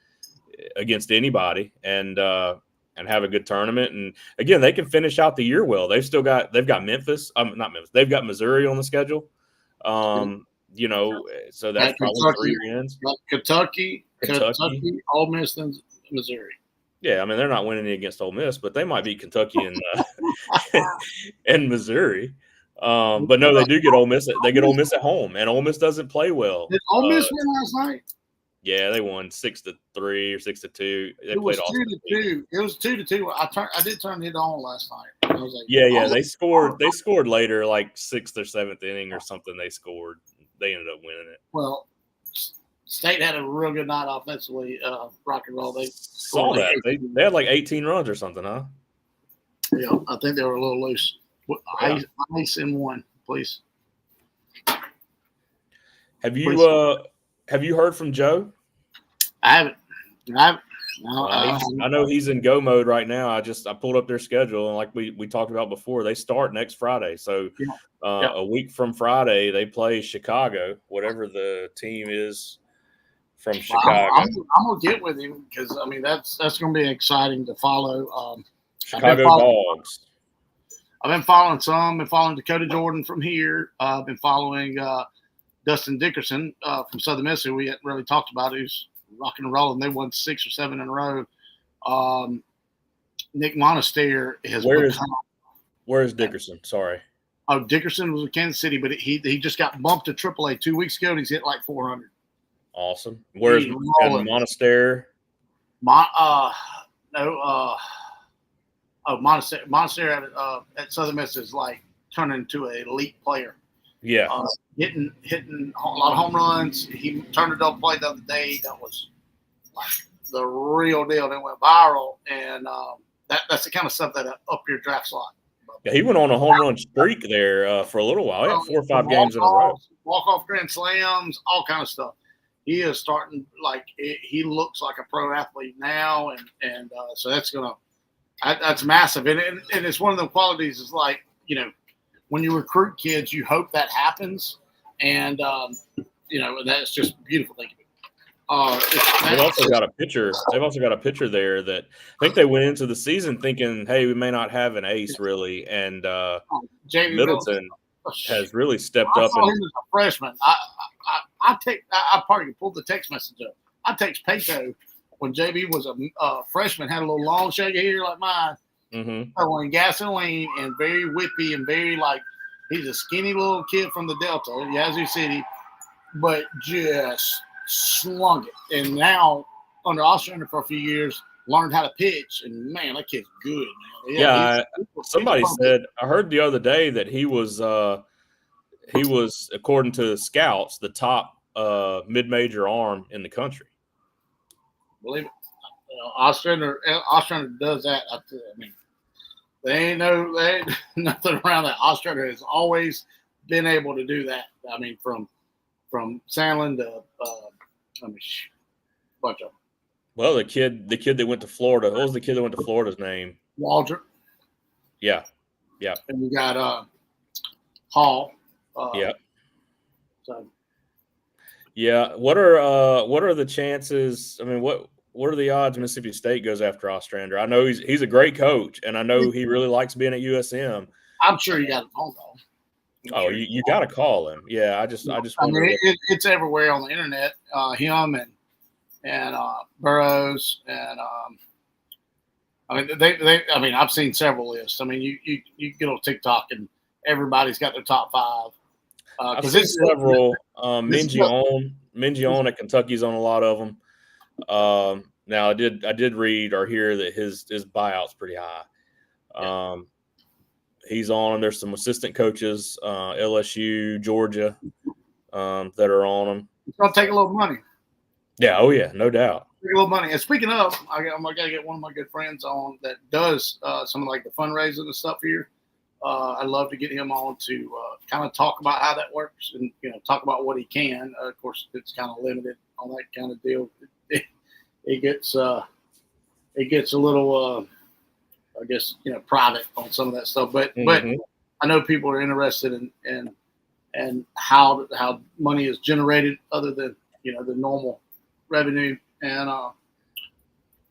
against anybody and have a good tournament. And again, they can finish out the year well. They've got Memphis. Not Memphis. They've got Missouri on the schedule. So that's probably 3 ends. Kentucky, Ole Miss, and Missouri. Yeah, I mean, they're not winning against Ole Miss, but they might beat Kentucky and Missouri. But no, they do get Ole Miss. They get Ole Miss at home, and Ole Miss doesn't play well. Did Ole Miss win last night? Yeah, they won 6-3 or 6-2. It was 2-2. It was 2-2. I did turn it on last night. I was like, yeah. They scored. They scored later, like 6th or 7th inning or something. They scored. They ended up winning it. Well, State had a real good night offensively. Rock and roll. They saw that. They had like 18 runs or something, huh? Yeah, I think they were a little loose. Ice in one, please. Have you heard from Joe? I haven't. I know he's in go mode right now. I pulled up their schedule, and like we talked about before, they start next Friday. So a week from Friday, they play Chicago, whatever the team is from Chicago. I'm gonna get with him because I mean that's gonna be exciting to follow. Chicago Dogs. I've been following some. Been following Dakota Jordan from here. I've been following Dustin Dickerson from Southern Miss, who we hadn't really talked about. Who's rocking and rolling. They won 6 or 7 in a row. Nick Monasteer has. Where is Dickerson? Sorry. Oh, Dickerson was in Kansas City, but he just got bumped to AAA 2 weeks ago, and he's hit like 400. Awesome. Where's Monasteer? Monasteer at Southern Miss is like turning into an elite player. Yeah. Hitting a lot of home runs. He turned a double play the other day. That was like the real deal. That went viral, and that's the kind of stuff that up your draft slot. Yeah, he went on a home run streak there for a little while. He had 4 or 5 games in a row. Walk-off grand slams, all kind of stuff. he is starting he looks like a pro athlete now, and so that's that's massive, and it's one of the qualities is like when you recruit kids, you hope that happens, and that's just a beautiful thing. They've also got a pitcher. They've also got a pitcher there that I think they went into the season thinking, "Hey, we may not have an ace really," and Jamie Middleton has really stepped I up. saw him as a freshman. I probably pulled the text message up. I text Pato when JB was a freshman, had a little long shaggy hair like mine, throwing gasoline and very whippy and very he's a skinny little kid from the Delta, Yazoo City, but just slung it. And now under Ostrander for a few years, learned how to pitch, and man, that kid's good, man. Yeah, somebody said I heard the other day that he was according to scouts the top mid-major arm in the country. Believe it. Ostrander does that. I mean, there ain't nothing around that. Ostrander has always been able to do that. I mean, from Sandlin to bunch of them. Well, the kid that went to Florida. What was the kid that went to Florida's name? Waldrop. Yeah. And you got Hall. Yeah. So. Yeah. What are the chances? I mean, what are the odds Mississippi State goes after Ostrander? I know he's a great coach, and I know he really likes being at USM. I'm sure you got a phone call. You got to call him. Yeah, I just wonder. It's everywhere on the internet. Him and Burroughs and I've seen several lists. I mean, you get on TikTok and everybody's got their top five. I've seen several. Mingione at Kentucky's on a lot of them. Now I did read or hear that his buyout's pretty high. He's on, and there's some assistant coaches, LSU, Georgia, that are on him. It's gonna take a little money. Yeah, oh yeah, no doubt. Take a little money. And speaking of, I'm gonna get one of my good friends on that does some of the fundraising and stuff here. I'd love to get him on to kind of talk about how that works and talk about what he can. Of course, it's kind of limited on that kind of deal. It gets a little, I guess private on some of that stuff. But I know people are interested in how money is generated other than the normal revenue, and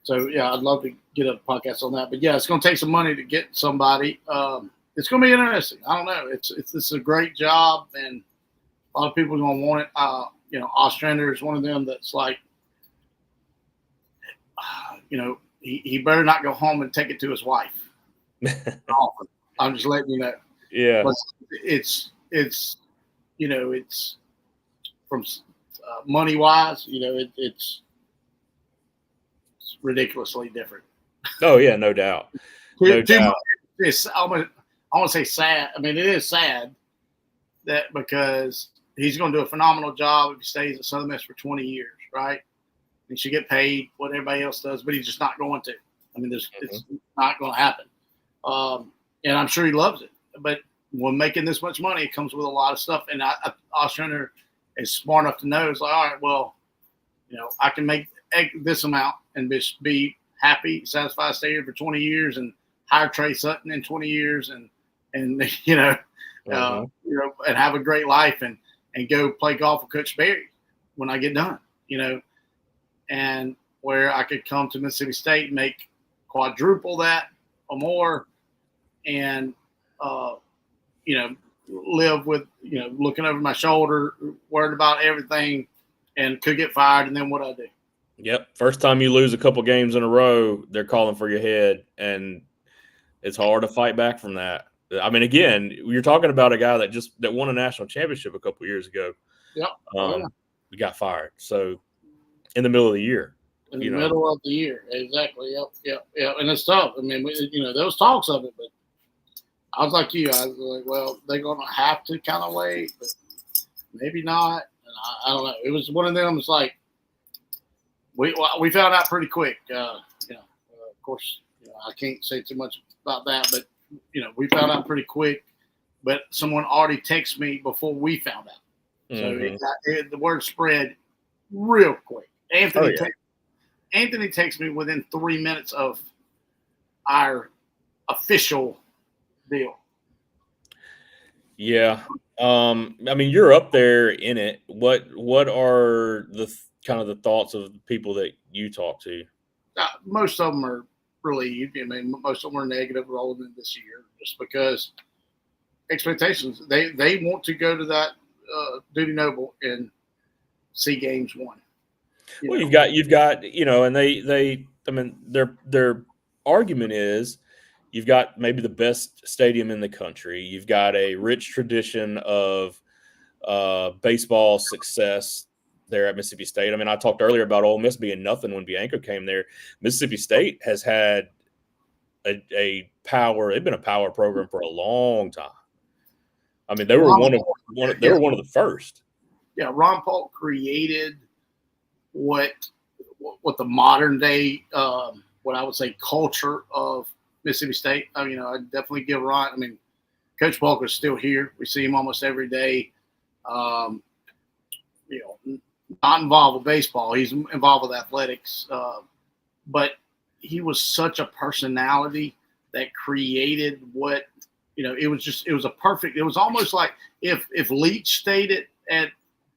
so yeah, I'd love to get a podcast on that. But yeah, it's going to take some money to get somebody. It's going to be interesting. I don't know. This is a great job, and a lot of people are going to want it. Ostrander is one of them that's he better not go home and take it to his wife. I'm just letting you know. Yeah, but it's from money wise, it's ridiculously different. Oh yeah, no doubt. No doubt. I want to say sad. I mean, it is sad that because he's going to do a phenomenal job if he stays at Southern Miss for 20 years, right? He should get paid what everybody else does, but he's just not going to. I mean, it's not going to happen. And I'm sure he loves it. But when making this much money, it comes with a lot of stuff. And Ostrander is smart enough to know, it's like, all right, well, I can make this amount and just be happy, satisfied, stay here for 20 years and hire Trey Sutton in 20 years and and have a great life and go play golf with Coach Berry when I get done, and where I could come to Mississippi State and make quadruple that or more and, live with, looking over my shoulder, worried about everything and could get fired. And then what I do? Yep. First time you lose a couple games in a row, they're calling for your head, and it's hard to fight back from that. I mean, again, you're talking about a guy that won a national championship a couple years ago. Yep. We got fired. So in the middle of the year. In the middle of the year. Exactly. Yep. And it's tough. I mean, there was talks of it, but I was like you. I was like, well, they're going to have to kind of wait, but maybe not. And I don't know. It was one of them. It's like, we found out pretty quick. Of course, I can't say too much about that, but we found out pretty quick. But someone already texted me before we found out, so the word spread real quick. Oh, yeah. Anthony takes me within 3 minutes of our official deal. Yeah. I mean, you're up there in it. What are the kind of the thoughts of the people that you talk to? Most of them are relieved. I mean, most of them are negative rolling in this year just because expectations. They want to go to that Duty Noble and see games won. Well, you've got, and I mean, their argument is you've got maybe the best stadium in the country. You've got a rich tradition of baseball success there at Mississippi State. I mean, I talked earlier about Ole Miss being nothing when Bianco came there. Mississippi State has had a power. They've been a power program for a long time. I mean, they were one of the first. Yeah, Ron Paul created what the modern day, what I would say, culture of Mississippi State. I mean, I definitely give Ron. I mean, Coach Walker's still here. We see him almost every day. Not involved with baseball. He's involved with athletics. But he was such a personality that created what, it was a perfect, it was almost like if Leach stayed at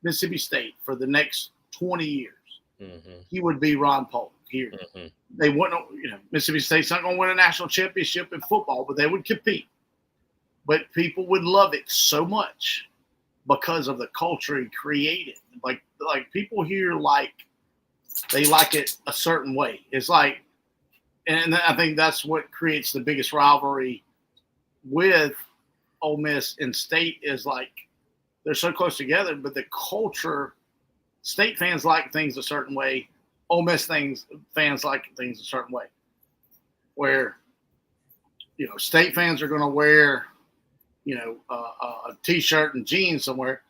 Mississippi State for the next 20 years, he would be Ron Paul here. They wouldn't, Mississippi State's not going to win a national championship in football, but they would compete. But people would love it so much because of the culture he created. Like people here they like it a certain way. It's like, and I think that's what creates the biggest rivalry with Ole Miss and State is like they're so close together, but the culture, State fans like things a certain way. Ole Miss fans like things a certain way. Where, State fans are going to wear, a T-shirt and jeans somewhere.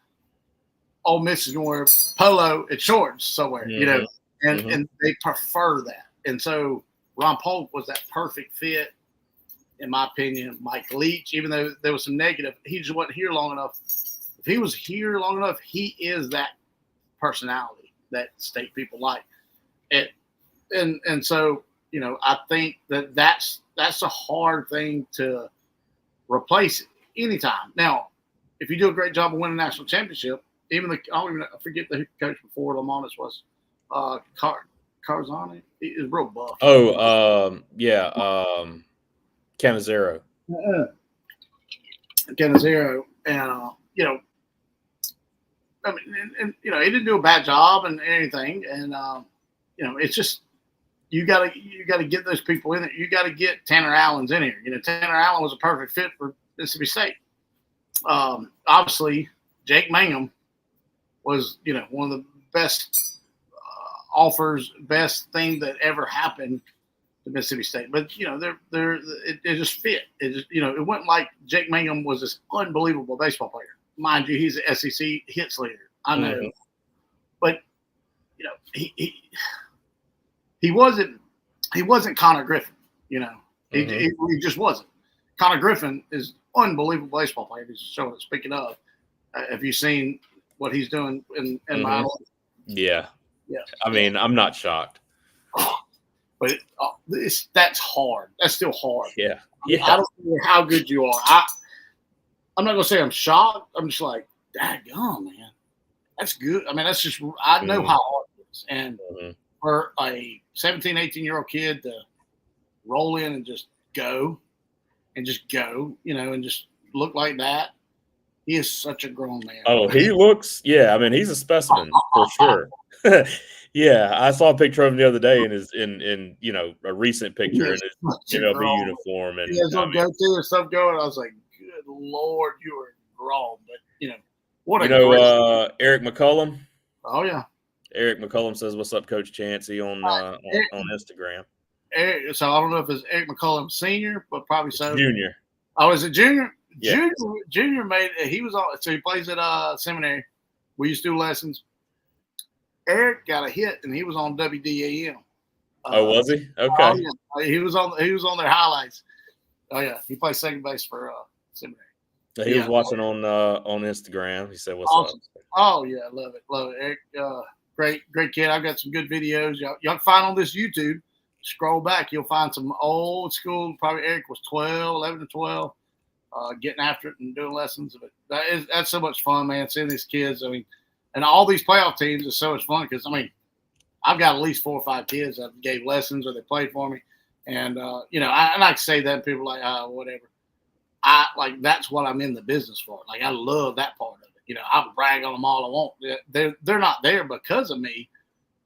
Ole Miss is going to wear polo and shorts somewhere, and they prefer that. And so Ron Polk was that perfect fit, in my opinion. Mike Leach, even though there was some negative, he just wasn't here long enough. If he was here long enough, he is that personality that State people like. And so, I think that's a hard thing to replace anytime. Now, if you do a great job of winning a national championship, I forget the coach before Lamonis was Carzani. He is real buff. Canizero. Canizero, and I mean, he didn't do a bad job and anything, and it's just you gotta get those people in it. You gotta get Tanner Allen's in here. Tanner Allen was a perfect fit for Mississippi State. Obviously, Jake Mangum was, one of the best offers, best thing that ever happened to Mississippi State. But it just fit. It just, it wasn't like Jake Mangum was this unbelievable baseball player. Mind you, he's an SEC hits leader. I know, but he wasn't Connor Griffin. He just wasn't. Connor Griffin is unbelievable baseball player. Speaking of, have you seen what he's doing in Miami? Yeah. I mean, I'm not shocked. But that's hard. That's still hard. Yeah. I don't care how good you are. I'm not gonna say I'm shocked. I'm just like, daggone, man, that's good. I mean, that's just I know how hard it is. And for a 17, 18-year-old kid to roll in and just go, and just look like that. He is such a grown man. Oh, he looks, I mean, he's a specimen for sure. Yeah, I saw a picture of him the other day in his in a recent picture in his MLB uniform, and he has no go-to and stuff going. I was like, good Lord, you are grown. But what a Eric McCullum. Oh yeah, Eric McCullum says, "What's up, Coach Chancey?" on Instagram. So I don't know if it's Eric McCullum Senior, but probably so. Junior. Oh, is it Junior? Yeah. Junior he was on. So he plays at seminary. We used to do lessons. Eric got a hit, and he was on WDAM. Was he? Okay. Oh, yeah. He was on their highlights. Oh yeah, he plays second base for seminary. He was watching on Instagram. He said, "What's awesome. up?" Oh yeah, love it. Eric, great kid. I've got some good videos. Y'all can find on this YouTube. Scroll back, you'll find some old school. Probably Eric was 11 to 12, getting after it and doing lessons. But that's so much fun, man. Seeing these kids. I mean, and all these playoff teams is so much fun because I mean, I've got at least 4 or 5 kids that gave lessons or they played for me, and I like to say that and people are like whatever. I like that's what I'm in the business for. Like I love that part of it. I'll brag on them all I want. They're not there because of me.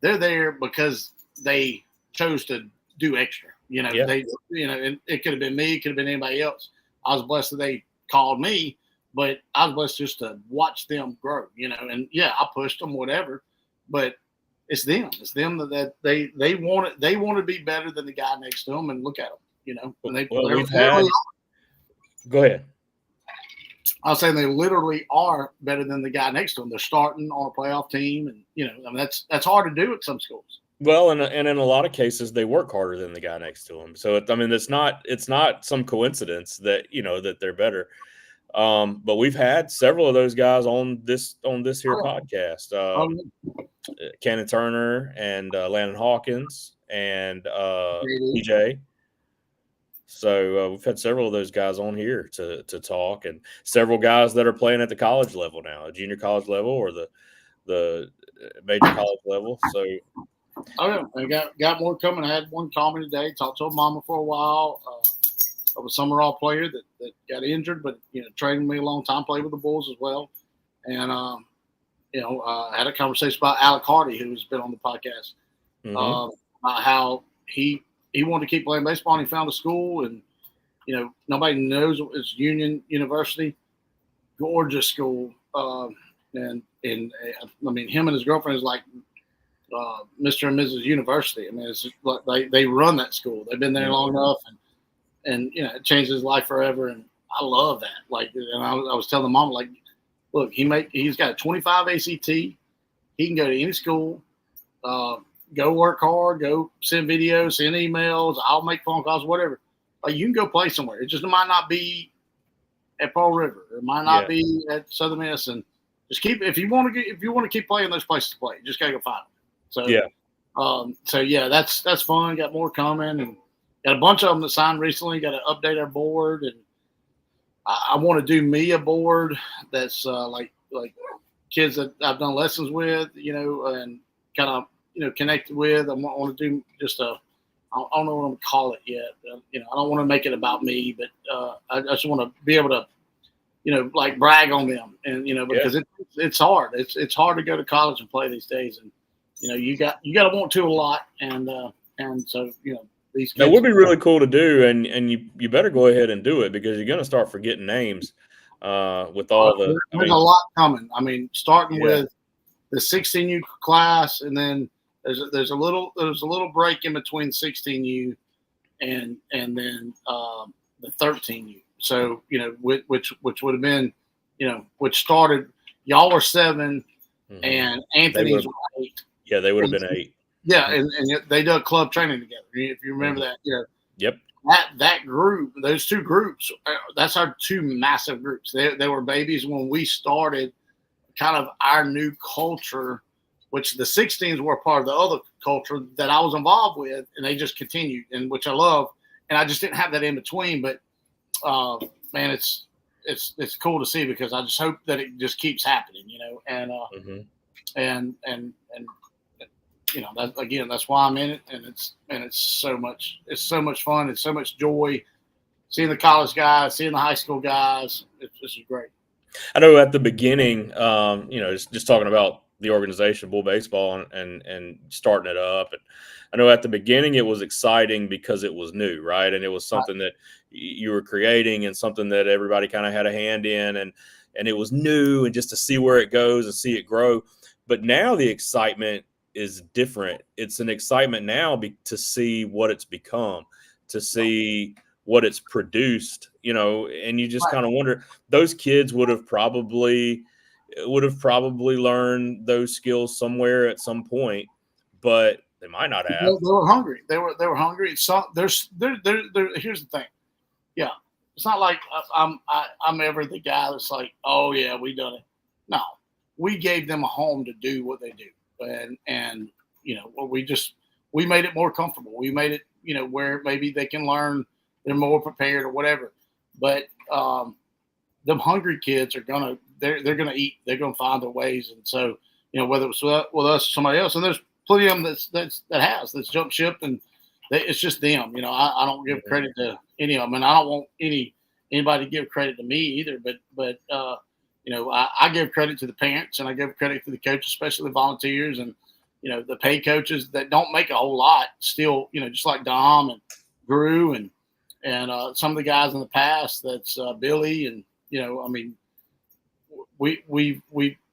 They're there because they chose to do extra. Yeah. And it could have been me, it could have been anybody else. I was blessed that they called me, but I was blessed just to watch them grow. And yeah, I pushed them, whatever, but it's them. It's them that they want it. They want to be better than the guy next to them, and look at them. And Go ahead. I was saying they literally are better than the guy next to them. They're starting on a playoff team, and that's hard to do at some schools. Well, and in a lot of cases, they work harder than the guy next to them. So it's not some coincidence that that they're better. But we've had several of those guys on this here podcast. Cannon Turner and Landon Hawkins and PJ. So we've had several of those guys on here to talk, and several guys that are playing at the college level now, junior college level or the major college level. So. Oh yeah, I got more coming. I had one call me today. Talked to a mama for a while. Of a summer all player that got injured, but trained with me a long time. Played with the Bulls as well, and I had a conversation about Alec Hardy, who's been on the podcast, about how he wanted to keep playing baseball, and he found a school, and nobody knows it's Union University, gorgeous school, and I mean him and his girlfriend is like. Mr. and Mrs. University. I mean, it's like they run that school. They've been there long enough, and it changed his life forever. And I love that. Like, and I was telling the mom, like, look, he's got a 25 ACT. He can go to any school, go work hard, go send videos, send emails. I'll make phone calls, whatever. Like, you can go play somewhere. It just might not be at Pearl River. It might not be at Southern Miss. And just if you want to keep playing those places to play, you just gotta go find them. So that's fun. Got more coming, and got a bunch of them that signed recently. Got to update our board, and I want to do me a board that's like kids that I've done lessons with, and kind of connected with. I want to do just I don't know what I'm gonna call it yet. I don't want to make it about me, but I just want to be able to like brag on them, and because it's hard. It's hard to go to college and play these days, and you got to want to a lot, and so these kids. That would be really cool to do, and you better go ahead and do it because you're going to start forgetting names with all the. There's a lot coming. I mean, starting with the 16U class, and then there's a little break in between 16U and then the 13U. So which would have been which started. Y'all were 7, and Anthony's were 8. Yeah, they would have been 8. Yeah, and they did club training together. If you remember that, Yep. That group, those 2 groups, that's our 2 massive groups. They were babies when we started, kind of our new culture, which the 16s were part of the other culture that I was involved with, and they just continued, and which I love. And I just didn't have that in between, but man, it's cool to see because I just hope that it just keeps happening, and that, again, that's why I'm in it, and it's so much fun. It's so much joy seeing the college guys, seeing the high school guys. This is great. I know at the beginning, just talking about the organization, Bull Baseball, and starting it up. And I know at the beginning it was exciting because it was new, right? And it was something that you were creating and something that everybody kind of had a hand in, and it was new, and just to see where it goes and see it grow. But now the excitement is different. It's an excitement now to see what it's become, to see what it's produced, and you just kind of wonder, those kids would have probably learned those skills somewhere at some point, but they might not have. They were hungry. They were hungry. So here's the thing. Yeah. It's not like I'm ever the guy that's like, oh yeah, we done it. No, we gave them a home to do what they do. and we made it more comfortable. We made it, where maybe they can learn, they're more prepared or whatever. But them hungry kids they're gonna eat. They're gonna find their ways. And so, whether it's with us or somebody else, and there's plenty of them that's jumped ship, and it's just them. I don't give credit to any of them, and I don't want anybody to give credit to me either. But I give credit to the parents, and I give credit to the coaches, especially the volunteers, and the paid coaches that don't make a whole lot still. Just like Dom and Drew and some of the guys in the past. That's Billy, and we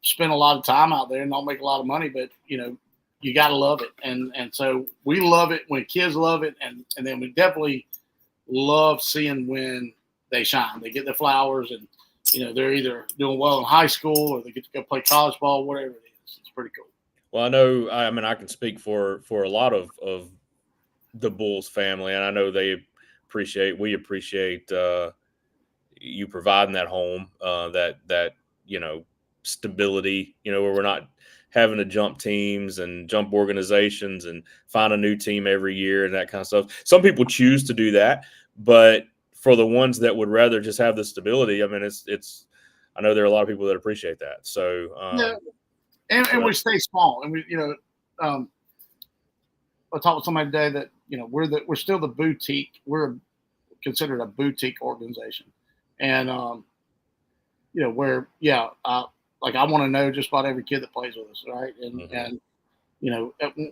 spend a lot of time out there and don't make a lot of money, but you got to love it, and so we love it when kids love it, and then we definitely love seeing when they shine. They get their flowers, and they're either doing well in high school or they get to go play college ball, whatever it is. It's pretty cool. Well, I know. I mean, I can speak for a lot of the Bulls family, and I know we appreciate you providing that home, that stability, where we're not having to jump teams and jump organizations and find a new team every year and that kind of stuff. Some people choose to do that, but for the ones that would rather just have the stability, I mean, it's. I know there are a lot of people that appreciate that. So yeah, and we stay small, and we I talked with somebody today that we're still the boutique. We're considered a boutique organization, and like I want to know just about every kid that plays with us, right? And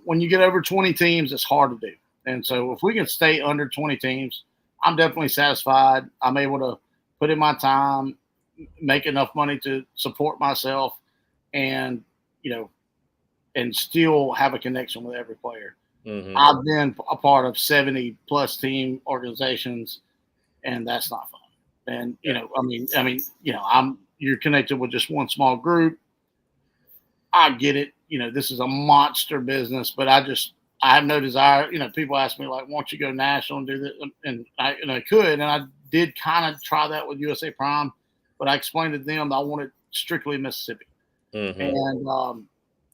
when you get over 20 teams, it's hard to do. And so if we can stay under 20 teams, I'm definitely satisfied. I'm able to put in my time, make enough money to support myself, and and still have a connection with every player. Mm-hmm. I've been a part of 70 plus team organizations, and that's not fun. And you're connected with just one small group. I get it. This is a monster business, but I have no desire. People ask me like, "Won't you go national and do this?" And I could, and I did kind of try that with USA Prime, but I explained to them that I wanted strictly Mississippi, mm-hmm.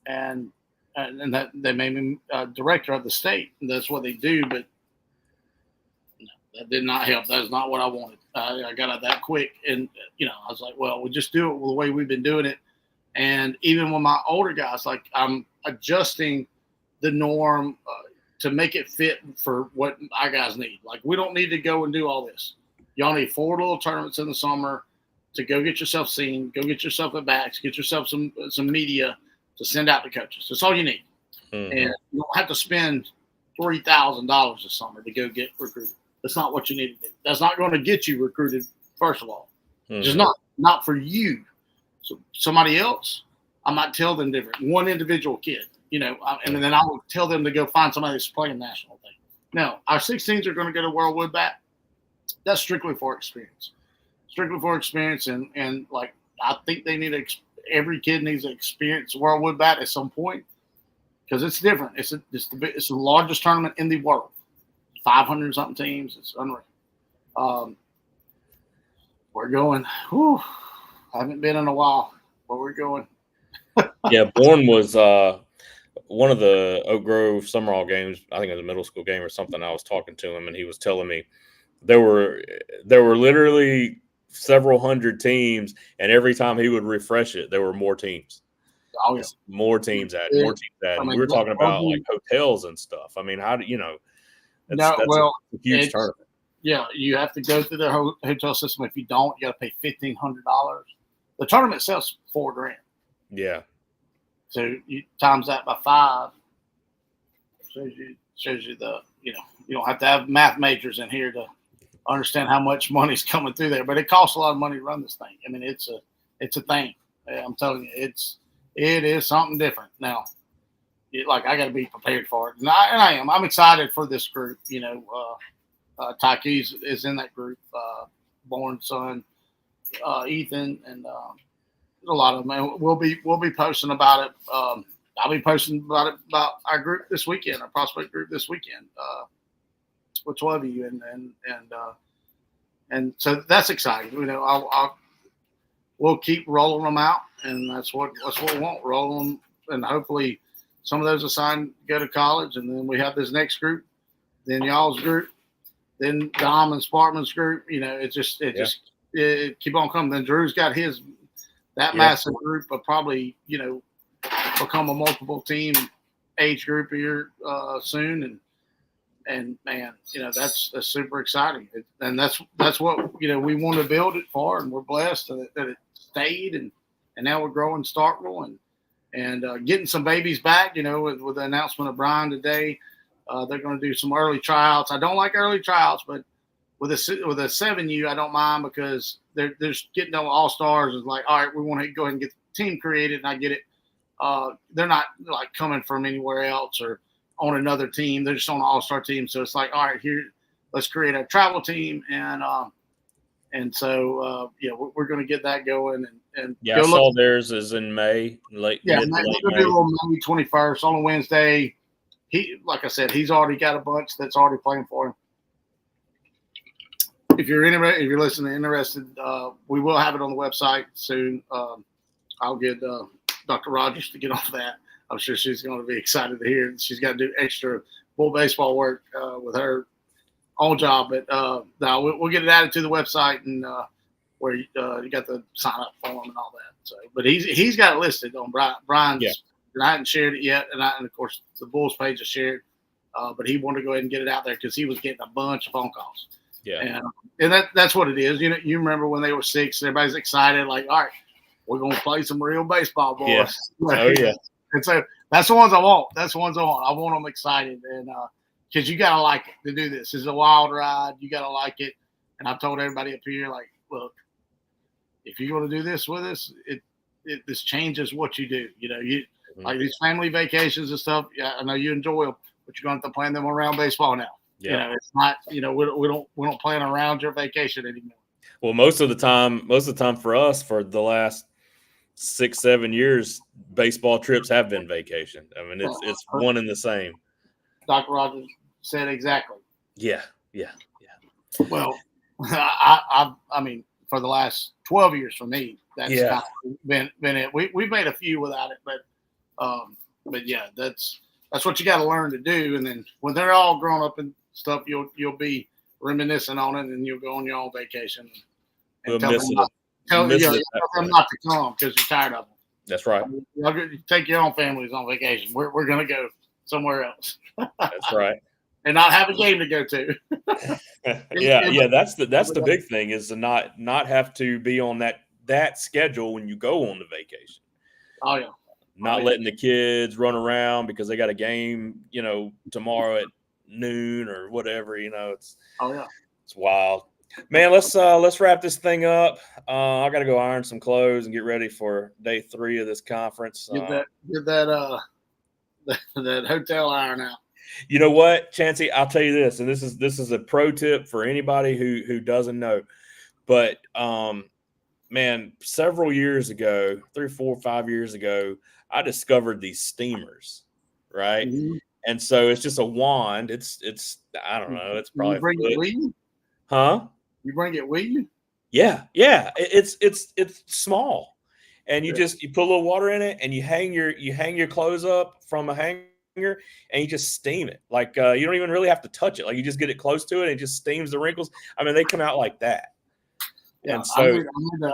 and that they made me director of the state. And that's what they do, but that did not help. That's not what I wanted. I got out that quick, and I was like, well, we'll just do it the way we've been doing it. And even with my older guys, like I'm adjusting the norm to make it fit for what our guys need. Like we don't need to go and do all this. Y'all need 4 little tournaments in the summer to go get yourself seen, go get yourself at backs, get yourself some media to send out to coaches. That's all you need. Mm-hmm. And you don't have to spend $3,000 this summer to go get recruited. That's not what you need to do. That's not going to get you recruited, first of all. Mm-hmm. Just not for you. So somebody else, I might tell them different. One individual kid, and then I will tell them to go find somebody that's playing national thing. Now, our 16s are going to go to World Wood Bat. That's strictly for experience. Strictly for experience, and like I think they need every kid needs to experience World Wood Bat at some point because it's different. It's the largest tournament in the world. 500 something teams. It's unreal. We're going. Whew, haven't been in a while, but we're going. Yeah, Bourne was one of the Oak Grove Summerall games. I think it was a middle school game or something. I was talking to him, and he was telling me there were literally several hundred teams, and every time he would refresh it, there were more teams. Oh, yeah. More teams added. More teams added. I mean, we were talking about like hotels and stuff. I mean, how do that's a huge tournament. Yeah, you have to go through the hotel system. If you don't, you got to pay $1,500. The tournament sells $4,000. Yeah. So you times that by 5. Shows you the you don't have to have math majors in here to understand how much money's coming through there. But it costs a lot of money to run this thing. I mean, it's a thing. I'm telling you, it is something different now. I got to be prepared for it, and I am. I'm excited for this group. Tykees is in that group. Born son, Ethan, and a lot of them. We'll be posting about it. I'll be posting about our group this weekend, our prospect group this weekend, with 12 of you, and so that's exciting. We'll keep rolling them out, and that's what we want. Roll them, and hopefully some of those assigned go to college, and then we have this next group, then y'all's group, then Dom and Spartman's group. It keep on coming. Then Drew's got that massive group of probably become a multiple team age group here soon, and man, that's super exciting, and that's what we want to build it for, and we're blessed that it stayed, and now we're growing Starkville and getting some babies back. With the announcement of Brian today, they're going to do some early tryouts. I don't like early tryouts, but with a 7U, I don't mind because they're getting no all stars. Is like, all right, we want to go ahead and get the team created, and I get it. They're not like coming from anywhere else or on another team. They're just on an all-star team. So it's like, all right, here, let's create a travel team. And so we're going to get that going. And I saw theirs is in May, late May. We're going to do on May 21st on a Wednesday. Like I said, he's already got a bunch that's already playing for him. If you're interested, we will have it on the website soon. I'll get Dr. Rogers to get on that. I'm sure she's going to be excited to hear it. She's got to do extra bull baseball work with her own job. But no, we'll get it added to the website and where you got the sign up form and all that. So, but he's got it listed on Brian's. Yeah. And I hadn't shared it yet, and of course the Bulls page is shared. But he wanted to go ahead and get it out there because he was getting a bunch of phone calls. Yeah, and that's what it is. You remember when they were 6, everybody's excited, like, all right, we're gonna play some real baseball, boys. Yeah. Oh yeah. And so that's the ones I want. I want them excited, and because you gotta like it to do this. It's a wild ride. You gotta like it. And I've told everybody up here, like, look, if you're gonna do this with us, this changes what you do. Like these family vacations and stuff. Yeah, I know you enjoy them, but you're gonna have to plan them around baseball now. Yeah. It's not. We don't plan around your vacation anymore. Well, most of the time for us, for the last 6-7 years, baseball trips have been vacation. I mean, it's one and the same. Dr. Rogers said exactly. Yeah. Well, I mean, for the last 12 years for me, that's kind of been it. We've made a few without it, but yeah, that's what you got to learn to do. And then when they're all grown up and stuff, you'll be reminiscing on it, and you'll go on your own vacation and tell them not to come because you're tired of them. That's right. Take your own families on vacation. We're going to go somewhere else. That's right. And not have a game to go to. Yeah. That's the big thing is to not have to be on that schedule when you go on the vacation. Oh yeah. Not letting the kids run around because they got a game, tomorrow at noon or whatever. It's wild. Man, let's wrap this thing up. I got to go iron some clothes and get ready for day 3 of this conference. Get that hotel iron out. You know what, Chancey? I'll tell you this, and this is a pro tip for anybody who doesn't know. But man, several years ago, 3, 4, 5 years ago, I discovered these steamers, right? Mm-hmm. And so it's just a wand. It's I don't know. It's probably you bring it with you? Huh? You bring it with you? Yeah. It's small, and you put a little water in it, and you hang your clothes up from a hanger, and you just steam it. Like you don't even really have to touch it. Like you just get it close to it, and it just steams the wrinkles. I mean, they come out like that. Yeah, and so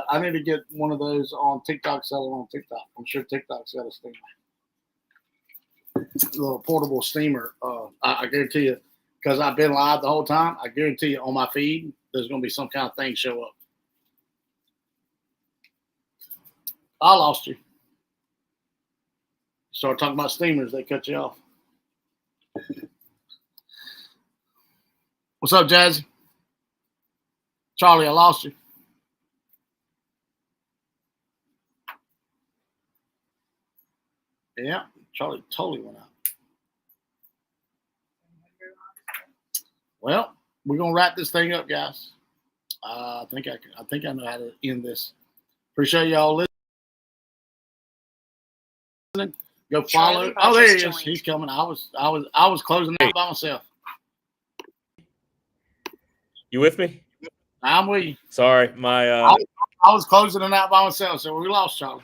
I need to get one of those on TikTok, selling on TikTok. I'm sure TikTok's got a steamer. A little portable steamer. I guarantee you, because I've been live the whole time, I guarantee you on my feed, there's going to be some kind of thing show up. I lost you. Start talking about steamers, they cut you off. What's up, Jazzy? Charlie, I lost you. Yeah, Charlie totally went out. Well, we're gonna wrap this thing up, guys. I think I know how to end this. Appreciate y'all listening. Go follow. Oh, there he is. He's coming. I was closing out by myself. You with me? I'm with you. Sorry, my I was closing it out by myself, so we lost Charlie.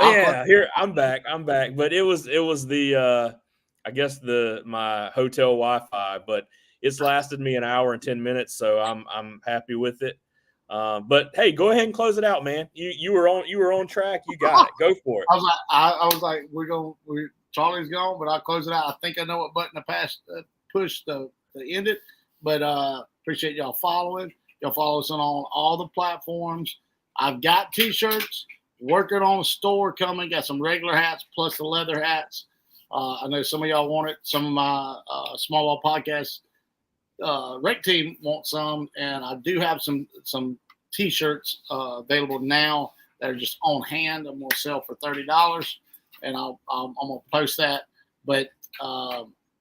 Yeah, here I'm back. But it was the I guess my hotel Wi-Fi, but it's lasted me an hour and 10 minutes, so I'm happy with it. But hey, go ahead and close it out, man. You were on track. You got it. Go for it. I was like, Charlie's gone, but I'll close it out. I think I know what button to push to end it. But appreciate y'all following. Y'all follow us on all the platforms. I've got T-shirts. Working on a store coming. Got some regular hats plus the leather hats. I know some of y'all want it. Some of my Small Ball Podcast rec team want some, and I do have some T-shirts available now that are just on hand. I'm gonna sell for $30, and I'm gonna post that. But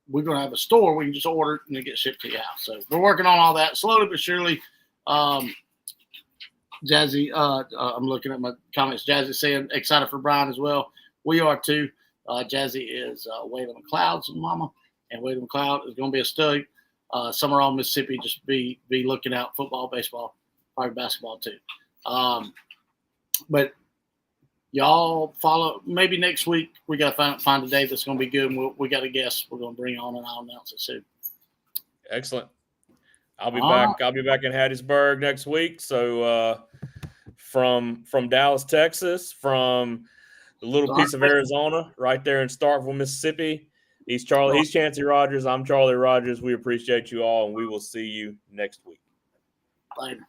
we're gonna have a store where you can just order it and it gets shipped to your house. So we're working on all that slowly but surely. Jazzy, I'm looking at my comments. Jazzy saying excited for Brian as well. We are too. Jazzy is Wade McLeod's mama, and Wade McLeod is going to be a stud. Somewhere on Mississippi, just be looking out football, baseball, probably basketball too. But y'all follow. Maybe next week we got to find a day that's going to be good. And we got a guest we're going to bring on, and I'll announce it soon. Excellent. I'll be back. I'll be back in Hattiesburg next week. So from Dallas, Texas, from the little piece of Arizona, right there in Starkville, Mississippi. He's Chancey Rogers. I'm Charlie Rogers. We appreciate you all, and we will see you next week. Later.